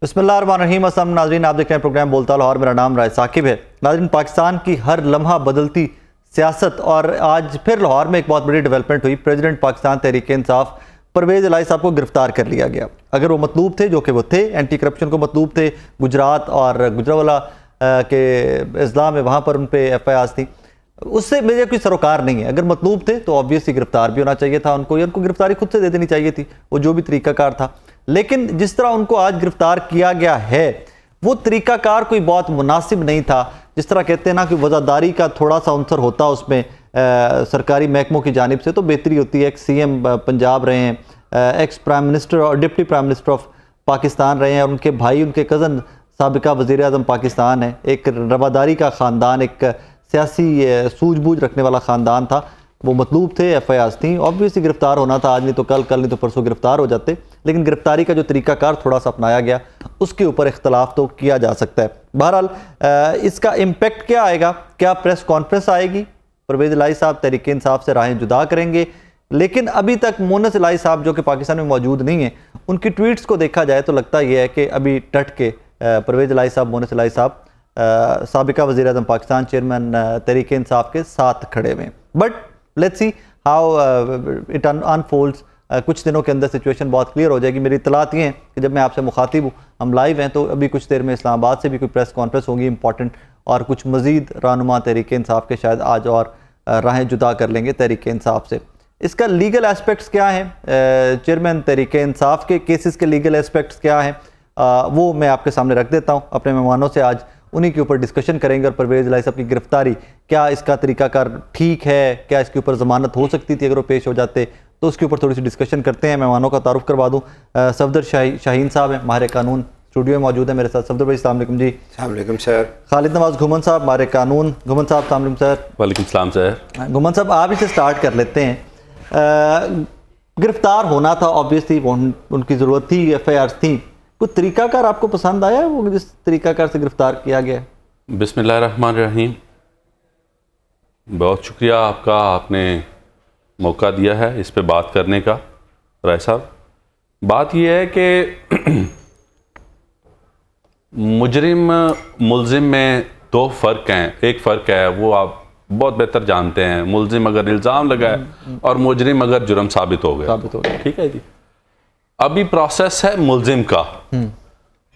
बिस्मिल्लाहिर्रहमानिर्रहीम। अस्सलाम नाज़रीन, आप देख रहे हैं प्रोग्राम बोलता लाहौर। मेरा नाम राय साकिब है। नाज़रीन, पाकिस्तान की हर लम्हा बदलती सियासत और आज फिर लाहौर में एक बहुत बड़ी डेवलपमेंट हुई। प्रेसिडेंट पाकिस्तान तहरीक इंसाफ परवेज़ इलाही साहब को गिरफ्तार कर लिया गया। अगर वो मतलूब थे, जो कि वो थे, एंटी करप्शन को मतलूब थे, गुजरात और गुजरावाला के अजला में वहाँ पर उन पर FIRs थी, उससे मुझे कोई सरोकार नहीं है। अगर मतलूब थे तो ऑब्वियसली गिरफ्तार भी होना चाहिए था उनको, या उनको गिरफ्तारी खुद से दे देनी चाहिए थी, वो जो भी तरीकाकार था। लेकिन जिस तरह उनको आज गिरफ्तार किया गया है वो तरीकाकार कोई बहुत मुनासिब नहीं था। जिस तरह कहते हैं ना कि वज़ादारी का थोड़ा सा अंसर होता है उसमें सरकारी महकमों की जानिब से, तो बेहतरी होती है। एक CM पंजाब रहे हैं, एक्स प्राइम मिनिस्टर और deputy prime minister of Pakistan रहे हैं, और उनके भाई, उनके कज़न साबिका वज़ीर आज़म पाकिस्तान है। एक रवादारी का ख़ानदान, एक सियासी सूझबूझ रखने वाला ख़ानदान था। वो मतलूब थे, FIRs थी, ऑब्वियसली गिरफ्तार होना था। आज नहीं तो कल, कल नहीं तो परसों गिरफ्तार हो जाते। लेकिन गिरफ्तारी का जो तरीकाकार थोड़ा सा अपनाया गया, उसके ऊपर इख्तलाफ तो किया जा सकता है। बहरहाल इसका इम्पेक्ट क्या आएगा? क्या प्रेस कॉन्फ्रेंस आएगी? परवेज़ इलाही साहब तहरीक इंसाफ से राहें जुदा करेंगे? लेकिन अभी तक मोनस इलाही साहब, जो कि पाकिस्तान में मौजूद नहीं है, उनकी ट्वीट्स को देखा जाए तो लगता यह है कि अभी टट के परवेज़ इलाही साहब, मोनस इलाही साहब साबिका वज़ीर आज़म पाकिस्तान, चेयरमैन तहरीक इंसाफ के साथ खड़े हुए। But let's see how it unfolds. कुछ दिनों के अंदर सिचुएशन बहुत क्लियर हो जाएगी। मेरी इतलात ये हैं कि जब मैं आपसे मुखातिब हूँ, हम लाइव हैं, तो अभी कुछ देर में इस्लामाबाद से भी कोई प्रेस कॉन्फ्रेंस होगी इंपॉर्टेंट, और कुछ मज़ीद रहनुमा तहरीक इंसाफ के शायद आज और राहें जुदा कर लेंगे तहरीक इंसाफ से। इसका लीगल एस्पेक्ट्स क्या हैं? चेयरमैन तहरीक इंसाफ के केसेस के लीगल एस्पेक्ट्स क्या हैं? वो मैं आपके सामने रख देता हूँ। अपने मेहमानों से आज उन्हीं के ऊपर डिस्कशन करेंगे। और परवेज़ इलाही साहब की गिरफ्तारी, क्या इसका तरीकाकार ठीक है? क्या इसके ऊपर ज़मानत हो सकती थी अगर वो पेश हो जाते? तो उसके ऊपर थोड़ी सी डिस्कशन करते हैं। मेहमानों का तारुफ करवा दूँ। सफदर शाहीन साहब हैं, माहिर कानून, स्टूडियो में मौजूद है मेरे साथ। सफदर भाई अस्सलाम वालेकुम जी। अस्सलाम वालेकुम सर। खालिद नवाज घुमन साहब, माहिर कानून। घुमन साहब अस्सलाम वालेकुम सर। वालेकुम सलाम सर। घुमन साहब, आप इसे स्टार्ट कर लेते हैं। गिरफ्तार होना था, ऑब्वियसली उनकी ज़रूरत थी, FIRs थी। कुछ तरीकाकार आपको पसंद आया वो जिस तरीकाकार से गिरफ्तार किया गया? बिस्मिल्लाहिर्रहमानिर्रहीम। बहुत शुक्रिया आपका, आपने मौका दिया है इस पे बात करने का। राय साहब, बात यह है कि मुजरिम मुलजिम में दो फ़र्क हैं। एक फ़र्क है, वो आप बहुत बेहतर जानते हैं, मुलजिम अगर इल्ज़ाम लगाए और मुजरिम अगर जुर्म साबित हो गया। ठीक है जी। अभी प्रोसेस है मुलजिम का।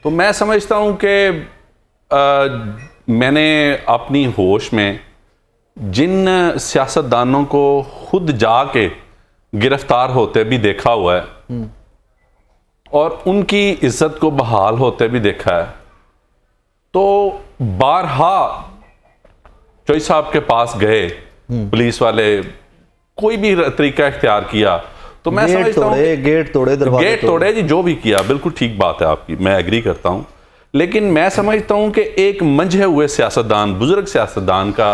तो मैं समझता हूँ कि मैंने अपनी होश में जिन सियासतदानों को खुद जाके गिरफ्तार होते भी देखा हुआ है और उनकी इज्जत को बहाल होते भी देखा है, तो बारहा चौई साहब के पास गए पुलिस वाले, कोई भी तरीका इख्तियार किया, तो मैं समझता हूँ गेट तोड़े जी, जो भी किया बिल्कुल ठीक बात है आपकी, मैं एग्री करता हूँ। लेकिन मैं समझता हूँ कि एक मंझे हुए सियासतदान, बुजुर्ग सियासतदान का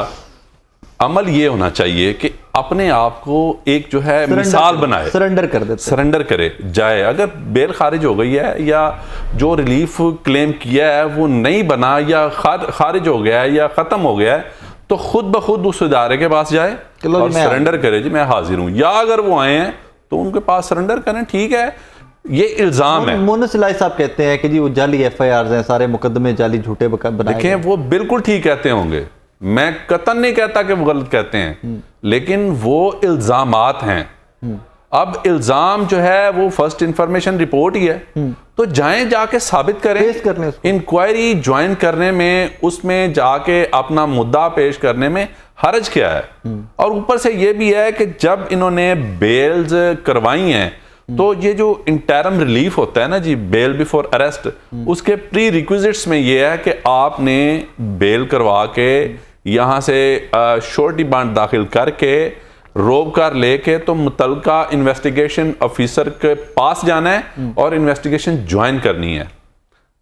अमल ये होना चाहिए कि अपने आप को एक जो है मिसाल बनाए, सरेंडर करे जाए। अगर बेल खारिज हो गई है या जो रिलीफ क्लेम किया है वो नहीं बना या खारिज हो गया है या ख़त्म हो गया है, तो खुद ब खुद उस इदारे के पास जाए और सरेंडर करे, जी मैं हाजिर हूँ। या अगर वो आए हैं तो उनके पास सरेंडर करें, ठीक है। ये इल्ज़ाम है। मोनस इलाही साहब कहते हैं कि जी वो जाली FIRs हैं, सारे मुकदमे जाली झूठे बनाए। देखें, वो बिल्कुल ठीक कहते होंगे, मैं कतन नहीं कहता कि वो गलत कहते हैं, लेकिन वो इल्ज़ामात हैं। अब इल्ज़ाम जो है वो फर्स्ट इंफॉर्मेशन रिपोर्ट ही है, तो जाएं, जाके साबित करें। इंक्वायरी ज्वाइन करने में, उसमें जाके अपना मुद्दा पेश करने में हर्ज क्या है? और ऊपर से ये भी है कि जब इन्होंने बेल्स करवाई हैं, तो ये जो इंटरम रिलीफ होता है ना जी, बेल बिफोर अरेस्ट, उसके प्री रिक्विजिट्स में ये है कि आपने बेल करवा के यहाँ से श्योरिटी बॉन्ड दाखिल करके रोक कर लेके तो मुतलका इन्वेस्टिगेशन ऑफिसर के पास जाना है और इन्वेस्टिगेशन ज्वाइन करनी है।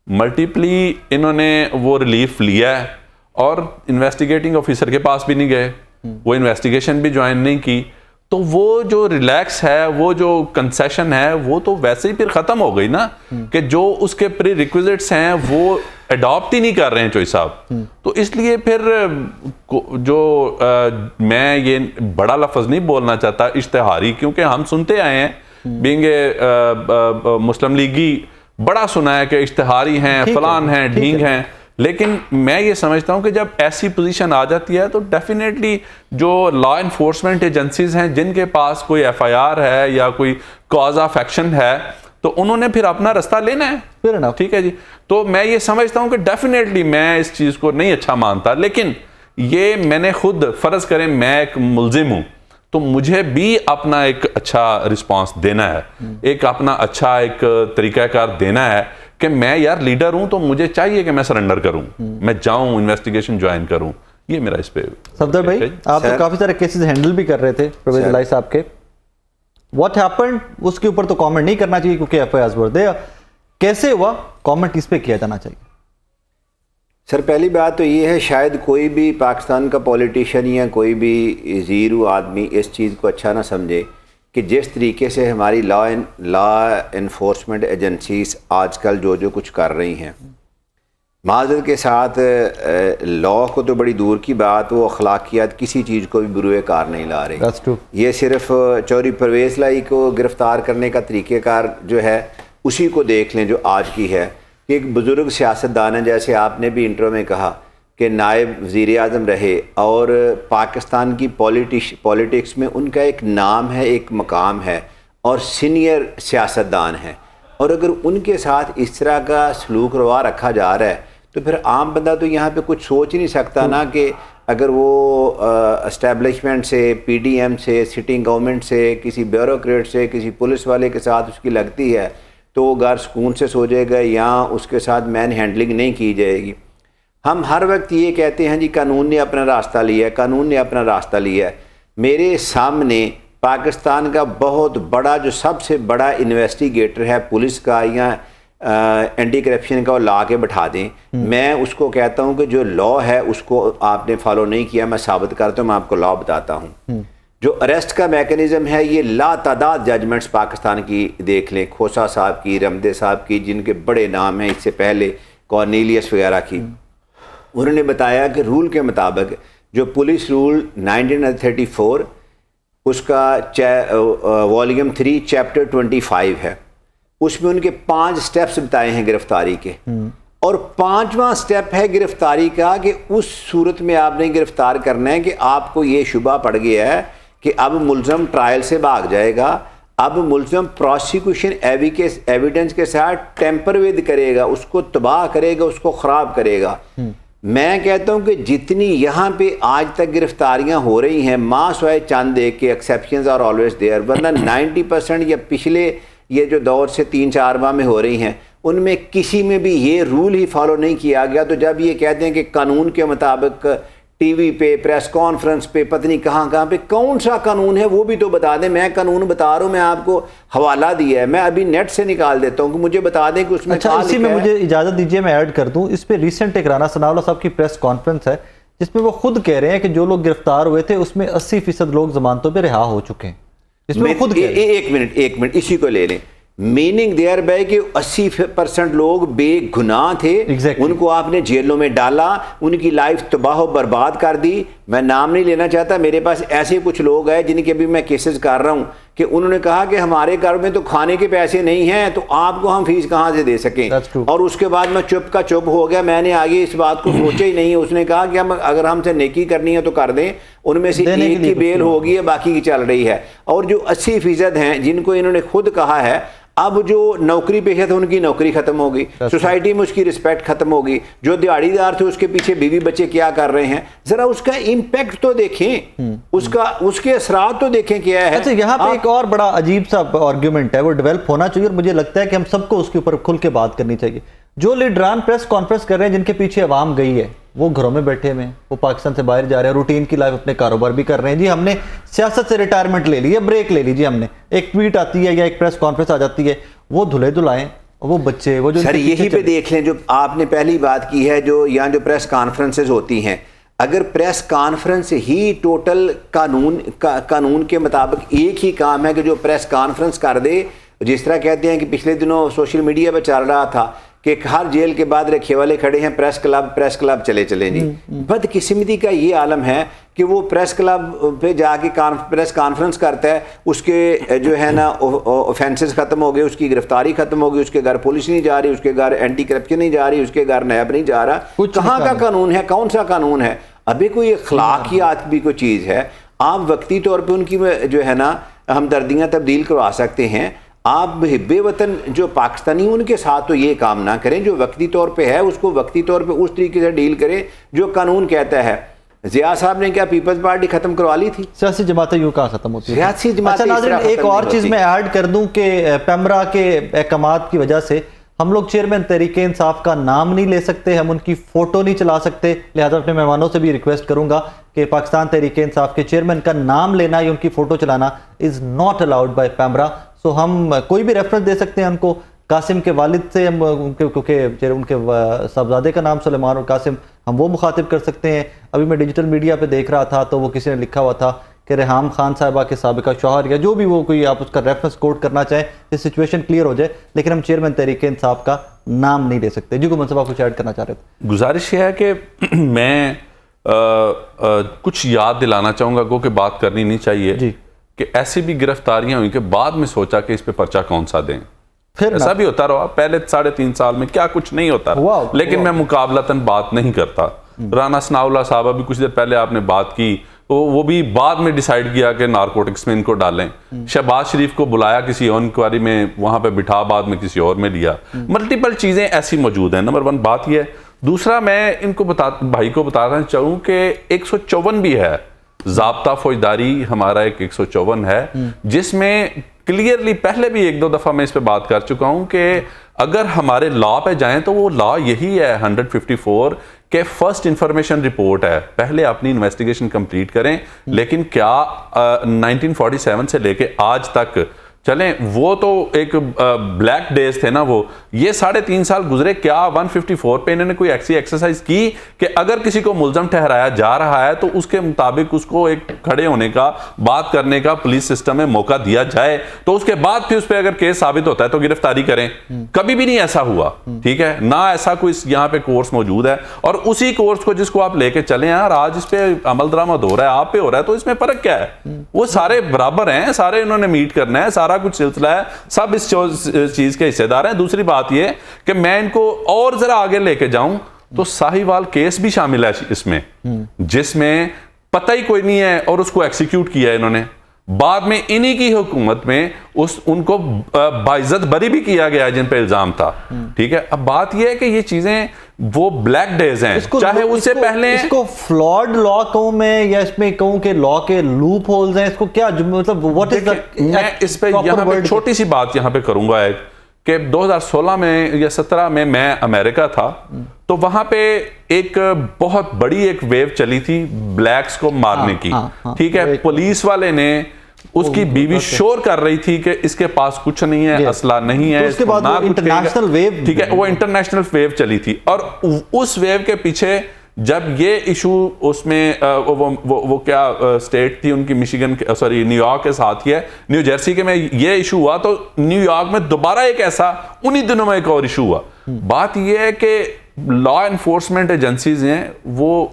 मल्टीपली इन्होंने वो रिलीफ लिया है और इन्वेस्टिगेटिंग ऑफिसर के पास भी नहीं गए, वो इन्वेस्टिगेशन भी ज्वाइन नहीं की, तो वो जो रिलैक्स है, वो जो कंसेशन है, वो तो वैसे ही फिर ख़त्म हो गई ना, कि जो उसके प्री रिक्विजिट्स हैं वो अडॉप्ट ही नहीं कर रहे हैं चौई साहब। तो इसलिए फिर जो मैं ये बड़ा लफ्ज़ नहीं बोलना चाहता इश्तिहारी, क्योंकि हम सुनते आए हैं बीइंग ए मुस्लिम लीगी, बड़ा सुना है कि इश्तिहारी हैं, फलान हैं, ढींग हैं, लेकिन मैं ये समझता हूं कि जब ऐसी पोजीशन आ जाती है तो डेफिनेटली जो लॉ इन्फोर्समेंट एजेंसीज हैं जिनके पास कोई एफआईआर है या कोई कॉज ऑफ एक्शन है तो उन्होंने फिर अपना रास्ता लेना है। ठीक है जी। तो मैं ये समझता हूं कि डेफिनेटली मैं इस चीज़ को नहीं अच्छा मानता, लेकिन ये मैंने खुद फ़र्ज़ करें मैं एक मुलजिम हूं तो मुझे भी अपना एक अच्छा रिस्पांस देना है, एक अपना अच्छा एक तरीक़ाकार देना है कि मैं यार लीडर हूं तो मुझे चाहिए कि मैं सरेंडर करूं, मैं जाऊं इन्वेस्टिगेशन ज्वाइन करूं। ये मेरा इस पे। सफदर भाई, आप तो काफी सारे केसेस हैंडल भी कर रहे थे परवेज इलाही साहब के, व्हाट हैपेंड उसके ऊपर तो कमेंट नहीं करना चाहिए क्योंकि एफआईआर्स वर देयर, कैसे हुआ कमेंट इस पे किया जाना चाहिए? सर पहली बात तो ये है, शायद कोई भी पाकिस्तान का पॉलिटिशियन या कोई भी ज़ीरो आदमी इस चीज़ को अच्छा ना समझे कि जिस तरीके से हमारी लॉ इन्फोर्समेंट एजेंसीज आजकल जो कुछ कर रही हैं, माज़रत के साथ लॉ को तो बड़ी दूर की बात, वो अखलाकियात किसी चीज़ को भी बुरे कार नहीं ला रही। ये सिर्फ चौधरी परवेज़ इलाही को गिरफ़्तार करने का तरीक़ेकार जो है उसी को देख लें जो आज की है। एक बुज़ुर्ग सियासतदान है, जैसे आपने भी इंट्रो में कहा कि नायब वज़ीर आज़म रहे और पाकिस्तान की पॉलिटिक्स में उनका एक नाम है, एक मकाम है और सीनियर सियासतदान है, और अगर उनके साथ इस तरह का सलूक रवा रखा जा रहा है तो फिर आम बंदा तो यहाँ पे कुछ सोच ही नहीं सकता ना कि अगर वो एस्टेब्लिशमेंट से, पीडीएम से, सिटिंग गवर्नमेंट से, किसी ब्यूरोक्रेट से, किसी पुलिस वाले के साथ उसकी लगती है तो वो घर सुकून से सो जाएगा या उसके साथ मैन हैंडलिंग नहीं की जाएगी। हम हर वक्त ये कहते हैं जी कानून ने अपना रास्ता लिया है, कानून ने अपना रास्ता लिया है। मेरे सामने पाकिस्तान का बहुत बड़ा जो सबसे बड़ा इन्वेस्टिगेटर है पुलिस का या एंटी करप्शन का, वो ला के बैठा दें, मैं उसको कहता हूँ कि जो लॉ है उसको आपने फॉलो नहीं किया, मैं साबित करता हूँ, मैं आपको लॉ बताता हूँ। जो अरेस्ट का मैकेनिज्म है, ये लातादाद जजमेंट्स पाकिस्तान की देख लें, खोसा साहब की, रमदे साहब की, जिनके बड़े नाम हैं, इससे पहले कॉर्नेलियस वगैरह की, उन्होंने बताया कि रूल के मुताबिक जो पुलिस रूल 1934 उसका वॉल्यूम 3 चैप्टर 25 है, उसमें उनके 5 स्टेप्स बताए हैं गिरफ्तारी के, और 5वां स्टेप है गिरफ्तारी का कि उस सूरत में आपने गिरफ्तार करना है कि आपको ये शुबा पड़ गया है कि अब मुल्ज़म ट्रायल से भाग जाएगा, अब मुल्ज़म प्रोसिक्यूशन एविडेंस के साथ टेम्परवेद करेगा, उसको तबाह करेगा, उसको ख़राब करेगा। मैं कहता हूं कि जितनी यहाँ पे आज तक गिरफ्तारियां हो रही हैं, मास वाए चंद एक के एक्सेप्शंस आर ऑलवेज देयर, वरना 90% या पिछले ये जो दौर से 3-4 माह में हो रही हैं उनमें किसी में भी ये रूल ही फॉलो नहीं किया गया। तो जब ये कहते हैं कि कानून के मुताबिक टीवी पे, प्रेस कॉन्फ्रेंस पे, पता नहीं कहाँ पे, कौन सा कानून है वो भी तो बता दें। मैं कानून बता रहा हूँ, मैं आपको हवाला दिया है, मैं अभी नेट से निकाल देता हूँ कि मुझे बता दें कि उसमें अच्छा, इसी में मुझे इजाजत दीजिए मैं ऐड कर दूं, इस पे रिसेंट एक राना सनाउल्लाह साहब की प्रेस कॉन्फ्रेंस है जिसमें वो खुद कह रहे हैं कि जो लोग गिरफ्तार हुए थे उसमें 80% लोग जमानतों पे रिहा हो चुके हैं। इसमें वो खुद एक मिनट इसी को ले लें। मीनिंग देयर बाय कि 80% लोग बेगुनाह थे, उनको आपने जेलों में डाला, उनकी लाइफ तबाह बर्बाद कर दी। मैं नाम नहीं लेना चाहता, मेरे पास ऐसे कुछ लोग हैं जिनके भी मैं केसेस कर रहा हूं कि उन्होंने कहा कि हमारे घर में तो खाने के पैसे नहीं हैं, तो आपको हम फीस कहां से दे सकें। और उसके बाद मैं चुप का चुप हो गया, मैंने आगे इस बात को सोचा ही नहीं। उसने कहा कि हम अगर हमसे नेकी करनी है तो कर दें, उनमें से एक की बेल होगी है, बाकी की चल रही है। और जो 80% हैं जिनको इन्होंने खुद कहा है अब जो नौकरी पेशा थे उनकी नौकरी खत्म होगी, सोसाइटी में उसकी रिस्पेक्ट खत्म होगी, जो दिहाड़ीदार थे उसके पीछे बीवी बच्चे क्या कर रहे हैं, जरा उसका इम्पैक्ट तो देखें, उसके असरात तो देखें क्या है। अच्छा, यहाँ पे एक और बड़ा अजीब सा आर्ग्यूमेंट है, वो डेवलप होना चाहिए और मुझे लगता है कि हम सबको उसके ऊपर खुल के बात करनी चाहिए। जो लीडरान प्रेस कॉन्फ्रेंस कर रहे हैं जिनके पीछे अवाम गई है, वो घरों में बैठे हुए हैं, वो पाकिस्तान से बाहर जा रहे हैं, रूटीन की लाइफ अपने कारोबार भी कर रहे हैं। जी हमने सियासत से रिटायरमेंट ले ली है, ब्रेक ले लीजिए, हमने एक ट्वीट आती है या एक प्रेस कॉन्फ्रेंस आ जाती है, वो धुले धुलाएं, वो बच्चे, वो जो सर यही पे देख लें जो आपने पहली बात की है, जो यहाँ जो प्रेस कॉन्फ्रेंसेज होती हैं, अगर प्रेस कॉन्फ्रेंस ही टोटल कानून के मुताबिक एक ही काम है कि जो प्रेस कॉन्फ्रेंस कर दे, जिस तरह कहते हैं कि पिछले दिनों सोशल मीडिया पर चल रहा था कि हर जेल के बाद रखे वाले खड़े हैं, प्रेस क्लब चले चले जी। बदकिस्मती का ये आलम है कि वो प्रेस क्लब पे जाके प्रेस कॉन्फ्रेंस करता है, उसके जो है ना ऑफेंसेस ख़त्म हो गए, उसकी गिरफ्तारी ख़त्म हो गई, उसके घर पुलिस नहीं जा रही, उसके घर एंटी करप्शन नहीं जा रही, उसके घर नैब नहीं जा रहा। कहाँ का कानून है, कौन सा कानून है? अभी कोई अखलाकियात भी कोई चीज़ है। आप वक्ती तौर पर उनकी जो है ना हमदर्दियाँ तब्दील करवा सकते हैं। आप हिब्बे वतन जो पाकिस्तानी उनके साथ तो ये काम ना करें, जो वक्ती तौर पे है उसको वक्ती तौर पे उस तरीके से डील करें जो कानून कहता है। ज़िया साहब ने क्या पीपल्स पार्टी खत्म करवा ली थी? सियासी जमातें यूं कहाँ खत्म होती है? सियासी जमातें अच्छा नाज़रीन, एक और चीज़ मैं ऐड कर दूं कि पेमरा के अहकामात की वजह से हम लोग चेयरमैन तहरीक इंसाफ का नाम नहीं ले सकते, हम उनकी फ़ोटो नहीं चला सकते। लिहाजा अपने मेहमानों से भी रिक्वेस्ट करूंगा कि पाकिस्तान तहरीक इंसाफ के चेयरमैन का नाम लेना या उनकी फ़ोटो चलाना is not allowed by PEMRA. So हम कोई भी रेफरेंस दे सकते हैं उनको, कासिम के वालिद से हम क्योंकि उनके साहबजादे का नाम सुलेमान और कासिम, हम वो मुखातिब कर सकते हैं। अभी मैं डिजिटल मीडिया पे देख रहा था तो वो किसी ने लिखा हुआ था कि रेहाम खान साहिबा के साबिका शौहर या जो भी वो कोई आप उसका रेफरेंस कोट करना चाहें, इस सिचुएशन क्लियर हो जाए, लेकिन हम चेयरमैन तहरीक इंसाफ का नाम नहीं ले सकते। जी गुमान साहब कुछ ऐड करना चाह रहे थे? गुजारिश ये है कि मैं कुछ याद दिलाना चाहूँगा गो कि बात करनी नहीं चाहिए जी, कि ऐसी भी गिरफ्तारियां हुई कि बाद में सोचा कि इस पे पर्चा कौन सा दें। फिर ऐसा भी होता रहा, पहले 3.5 साल में क्या कुछ नहीं होता रहा। लेकिन मैं मुकाबलतन बात नहीं करता। राना सनाउल्लाह साहब अभी कुछ देर पहले आपने बात की, तो वो भी बाद में डिसाइड किया कि नारकोटिक्स में इनको डालें। शहबाज शरीफ को बुलाया किसी और इंक्वायरी में, वहां पे बिठा बाद में किसी और में लिया। मल्टीपल चीजें ऐसी मौजूद हैं। नंबर 1 बात यह है। दूसरा मैं इनको भाई को बताना चाहूँ कि 154 भी है, ज़ाब्ता फौजदारी हमारा एक 154 है, जिसमें क्लियरली पहले भी 1-2 दफ़ा मैं इस पे बात कर चुका हूं कि अगर हमारे लॉ पे जाएं तो वो लॉ यही है 154 के फर्स्ट इंफॉर्मेशन रिपोर्ट है, पहले अपनी इन्वेस्टिगेशन कंप्लीट करें। लेकिन क्या 1947 से लेके आज तक चलें, वो तो एक ब्लैक डेज थे ना, वो ये 3.5 साल गुजरे, क्या 154 पे इन्होंने कोई ऐसी एक्सरसाइज की कि अगर किसी को मुल्ज़म ठहराया जा रहा है तो उसके मुताबिक उसको एक खड़े होने का, बात करने का पुलिस सिस्टम में मौका दिया जाए, तो उसके बाद फिर उस पर अगर केस साबित होता है तो गिरफ्तारी करें। कभी भी नहीं ऐसा हुआ, ठीक है ना, ऐसा कोई यहाँ पे कोर्स मौजूद है और उसी कोर्स को जिसको आप लेके चले यार, आज इस पे अमल दरामद हो रहा है, आप पे हो रहा है, तो इसमें फर्क क्या है? वो सारे बराबर हैं, सारे इन्होंने मीट करना है, सारा कुछ सिलसिला है, सब इस चीज के हिस्सेदार हैं। दूसरी बात यह कि मैं इनको और जरा आगे लेके जाऊं तो साहिवाल केस भी शामिल है इसमें, जिसमें पता ही कोई नहीं है और उसको एक्सिक्यूट किया है इन्होंने। बाद में इन्हीं की हुकूमत में उनको बाइज्जत बरी भी किया गया जिन पे इल्जाम था, ठीक है। अब बात यह है कि ये चीजें वो ब्लैक डेज हैं, चाहे उससे पहले इसको फ्लॉड लॉ कहूं मैं या इसमें कहूं कि लॉ के लूप होल्स हैं, इसको क्या मतलब व्हाट इज द, मैं इस पे यहां पे छोटी सी बात यहां पे करूंगा एक कि 2016 में या 17 में मैं अमेरिका था, तो वहां पे एक बहुत बड़ी एक वेव चली थी ब्लैक्स को मारने की, ठीक है। पुलिस वाले ने उसकी बीवी शोर कर रही थी कि इसके पास कुछ नहीं है, असला नहीं है, तो उसके बाद वो इंटरनेशनल वेव, ठीक है, वो इंटरनेशनल वेव चली थी। और उस वेव के पीछे जब ये इशू उसमें वो क्या स्टेट थी उनकी, मिशिगन, सॉरी न्यूयॉर्क के साथ ही है, न्यू जर्सी के में ये इशू हुआ, तो न्यूयॉर्क में दोबारा एक ऐसा उन्हीं दिनों में एक और इशू हुआ। बात ये है कि लॉ एनफोर्समेंट एजेंसीज हैं वो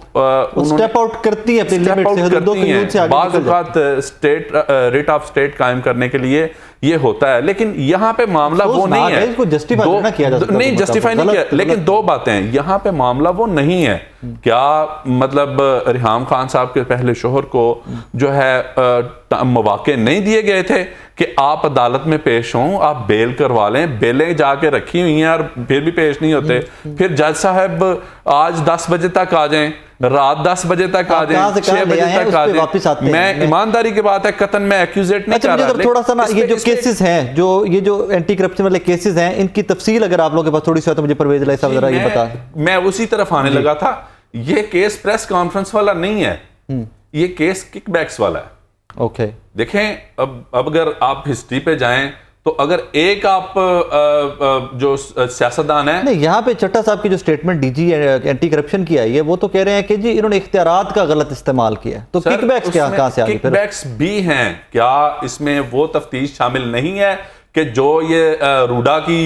स्टेप आउट करती है अपनी लिमिट से, हदों के यूज से आगे बाज़ औक़ात स्टेट रेट ऑफ स्टेट कायम करने के लिए ये होता है, लेकिन यहाँ पे मामला वो नहीं है, इसको जस्टिफाई ना किया जा सकता, नहीं जस्टिफाई नहीं किया, लेकिन 2 बातें हैं, यहाँ पे मामला वो नहीं है। क्या मतलब रेहाम खान साहब के पहले शोहर को जो है मौके नहीं दिए गए थे कि आप अदालत में पेश हों, आप बेल करवा लें, बेलें जाके रखी हुई हैं और फिर भी पेश नहीं होते। फिर जज साहब आज 10 बजे तक आ जाएं, रात 10 बजे तक आ जाएं, 6 बजे तक आ जाएं। मैं ईमानदारी की बात है, कतन में एक्यूजेट नहीं कर रहा। थोड़ा सा ना ये जो केसेस हैं, ये जो एंटी करप्शन वाले केसेस हैं, इनकी तफसील अगर आप लोगों के पास थोड़ी सी है तो मुझे परवेज अली साहब जरा ये बता। मैं उसी तरफ आने लगा था। ये केस प्रेस कॉन्फ्रेंस वाला नहीं है, ये केस किकबैक्स वाला है। ओके, देखें अब अगर आप हिस्ट्री पे जाएं तो अगर एक आप जो सियासतदान है, नहीं यहाँ पे चट्टा साहब की जो स्टेटमेंट डीजी एंटी करप्शन की आई है, वो तो कह रहे हैं कि जी इन्होंने इख्तियारात का गलत इस्तेमाल किया, तो किकबैक्स क्या कहां से आ गए? किकबैक्स भी हैं क्या? इसमें वो तफ्तीश शामिल नहीं है कि जो ये रूडा की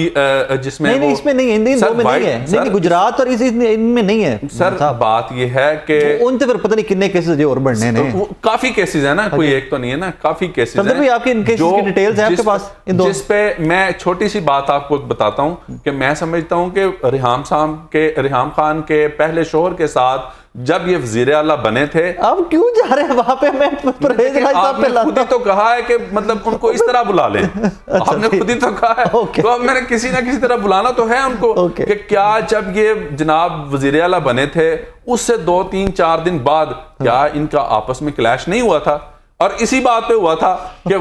जिसमें नहीं, इसमें नहीं है, इन दो में नहीं है, नहीं, गुजरात और इनमें नहीं है सर। बात ये है कि उनसे फिर पता नहीं कितने केसेस जो और बढ़ने हैं, काफी केसेस है ना, कोई एक तो नहीं है ना, काफी केसेस हैं। आपके इन केसेस की डिटेल्स है आपके पास? जिस पे मैं छोटी सी बात आपको बताता हूं कि मैं समझता हूं कि रिहाम खान के पहले शोहर के साथ जब ये वजीर आला बने थे। अब क्यों जा रहे हैं वहां पे? मैं परवेज भाई साहब पे खुद ही तो कहा है कि मतलब उनको इस तरह बुला लें। आपने खुद ही तो कहा है, तो अब मैंने किसी ना किसी तरह बुलाना तो है उनको कि क्या जब ये जनाब वजीर आला बने थे उससे 2, 3, 4 दिन बाद क्या इनका आपस में क्लैश नहीं हुआ था? और इसी बात पे हुआ था कि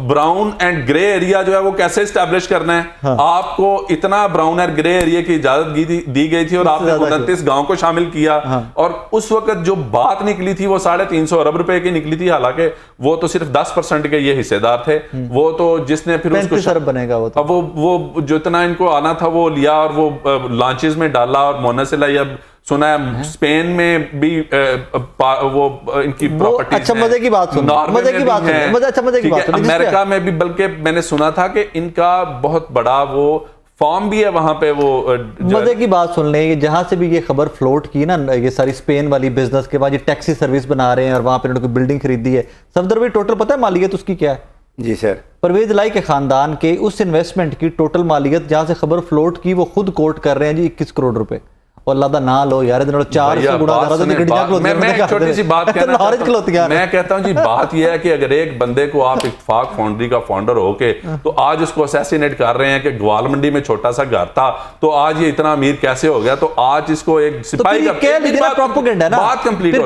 ब्राउन एंड ग्रे एरिया जो है वो कैसे स्टैब्लिश करना है। आपको इतना ब्राउन एंड ग्रे एरिया की इजाजत दी गई थी और आपने 29 गांव को शामिल किया। और उस वक्त जो बात निकली थी वो 350 अरब रुपए की निकली थी, हालांकि वो तो सिर्फ 10% के ये हिस्सेदार थे। वो तो जिसने फिर उसको बनेगा वो जो इतना इनको आना था वो लिया और वो लॉन्चेस में डाला और मोनस अब सुना है स्पेन में भी वो इनकी प्रॉपर्टी। अच्छा, मजे की बात सुनो, मजे की बात सुनो, अमेरिका में भी, बल्कि मैंने सुना था कि इनका बहुत बड़ा वो फॉर्म भी है वहां पे। वो मजे की बात सुन लें, जहां से भी ये खबर फ्लोट की ना, ये सारी स्पेन वाली बिजनेस के बाद ये टैक्सी सर्विस बना रहे हैं और वहां पे उन्होंने बिल्डिंग खरीदी है। सफदर भाई, टोटल पता है मालियत उसकी क्या है? जी सर। परवेज लाई के खानदान के उस इन्वेस्टमेंट की टोटल मालियत जहां से खबर फ्लोट की वो खुद कोट कर रहे हैं जी 21 करोड़ रुपए। और लादा ना लो यार, 400 गुना मैं छोटी सी बात मैं कहता हूं जी, बात यह है कि अगर एक बंदे को आप इत्तेफाक फाउंड्री का फाउंडर होके तो आज उसको असैसिनेट कर रहे हैं कि ग्वाल मंडी में छोटा सा घर था तो आज ये इतना अमीर कैसे हो गया, तो आज इसको एक सिपाही का बात कंप्लीट हो,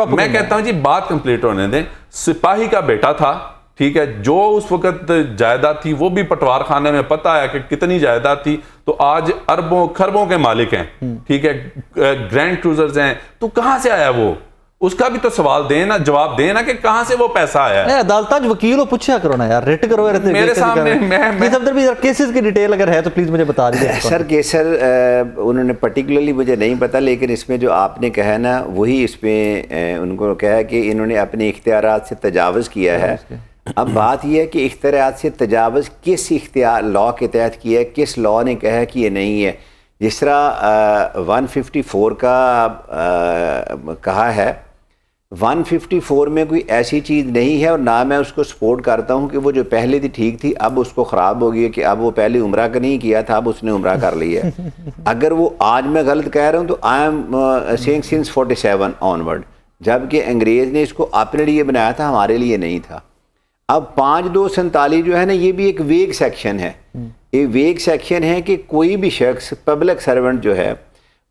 मैं कहता हूं जी बात कंप्लीट होने दें। सिपाही का बेटा था, ठीक है, जो उस वक्त जायदाद थी वो भी पटवार खाने में पता है कि कितनी जायदाद थी, तो आज अरबों खरबों के मालिक हैं, ठीक है, ग्रैंड क्रूजर्स हैं, तो कहां से आया वो? उसका भी तो सवाल देना, जवाब देना कि कहां से वो पैसा आया है। अदालत वकील पूछा करो ना यार, रिट करो मेरे सामने। मैं केसेस की डिटेल अगर है तो प्लीज मुझे बता दीजिए सर। केसर उन्होंने पर्टिकुलरली मुझे नहीं पता, लेकिन इसमें जो आपने कहा ना वही इसमें उनको कहा कि इन्होंने अपने इख्तियारात से तजावुज़ किया है। अब बात यह है कि इख्तियारात से तजावुज़ किस इख्तियार लॉ के तहत किया है, किस लॉ ने कहा कि ये नहीं है। जिस तरह 154 का कहा है, 154 में कोई ऐसी चीज़ नहीं है और ना मैं उसको सपोर्ट करता हूँ कि वो जो पहले थी ठीक थी अब उसको ख़राब हो गई है, कि अब वो पहले उम्रा का नहीं किया था अब उसने उम्रा कर लिया है। अगर वो आज मैं गलत कह रहा हूँ तो I am saying since 47 onward, जबकि अंग्रेज़ ने इसको अपने लिए बनाया था, हमारे लिए नहीं था। अब 5247 जो है ना, ये भी एक वेग सेक्शन है। ये वेग सेक्शन है कि कोई भी शख्स पब्लिक सर्वेंट जो है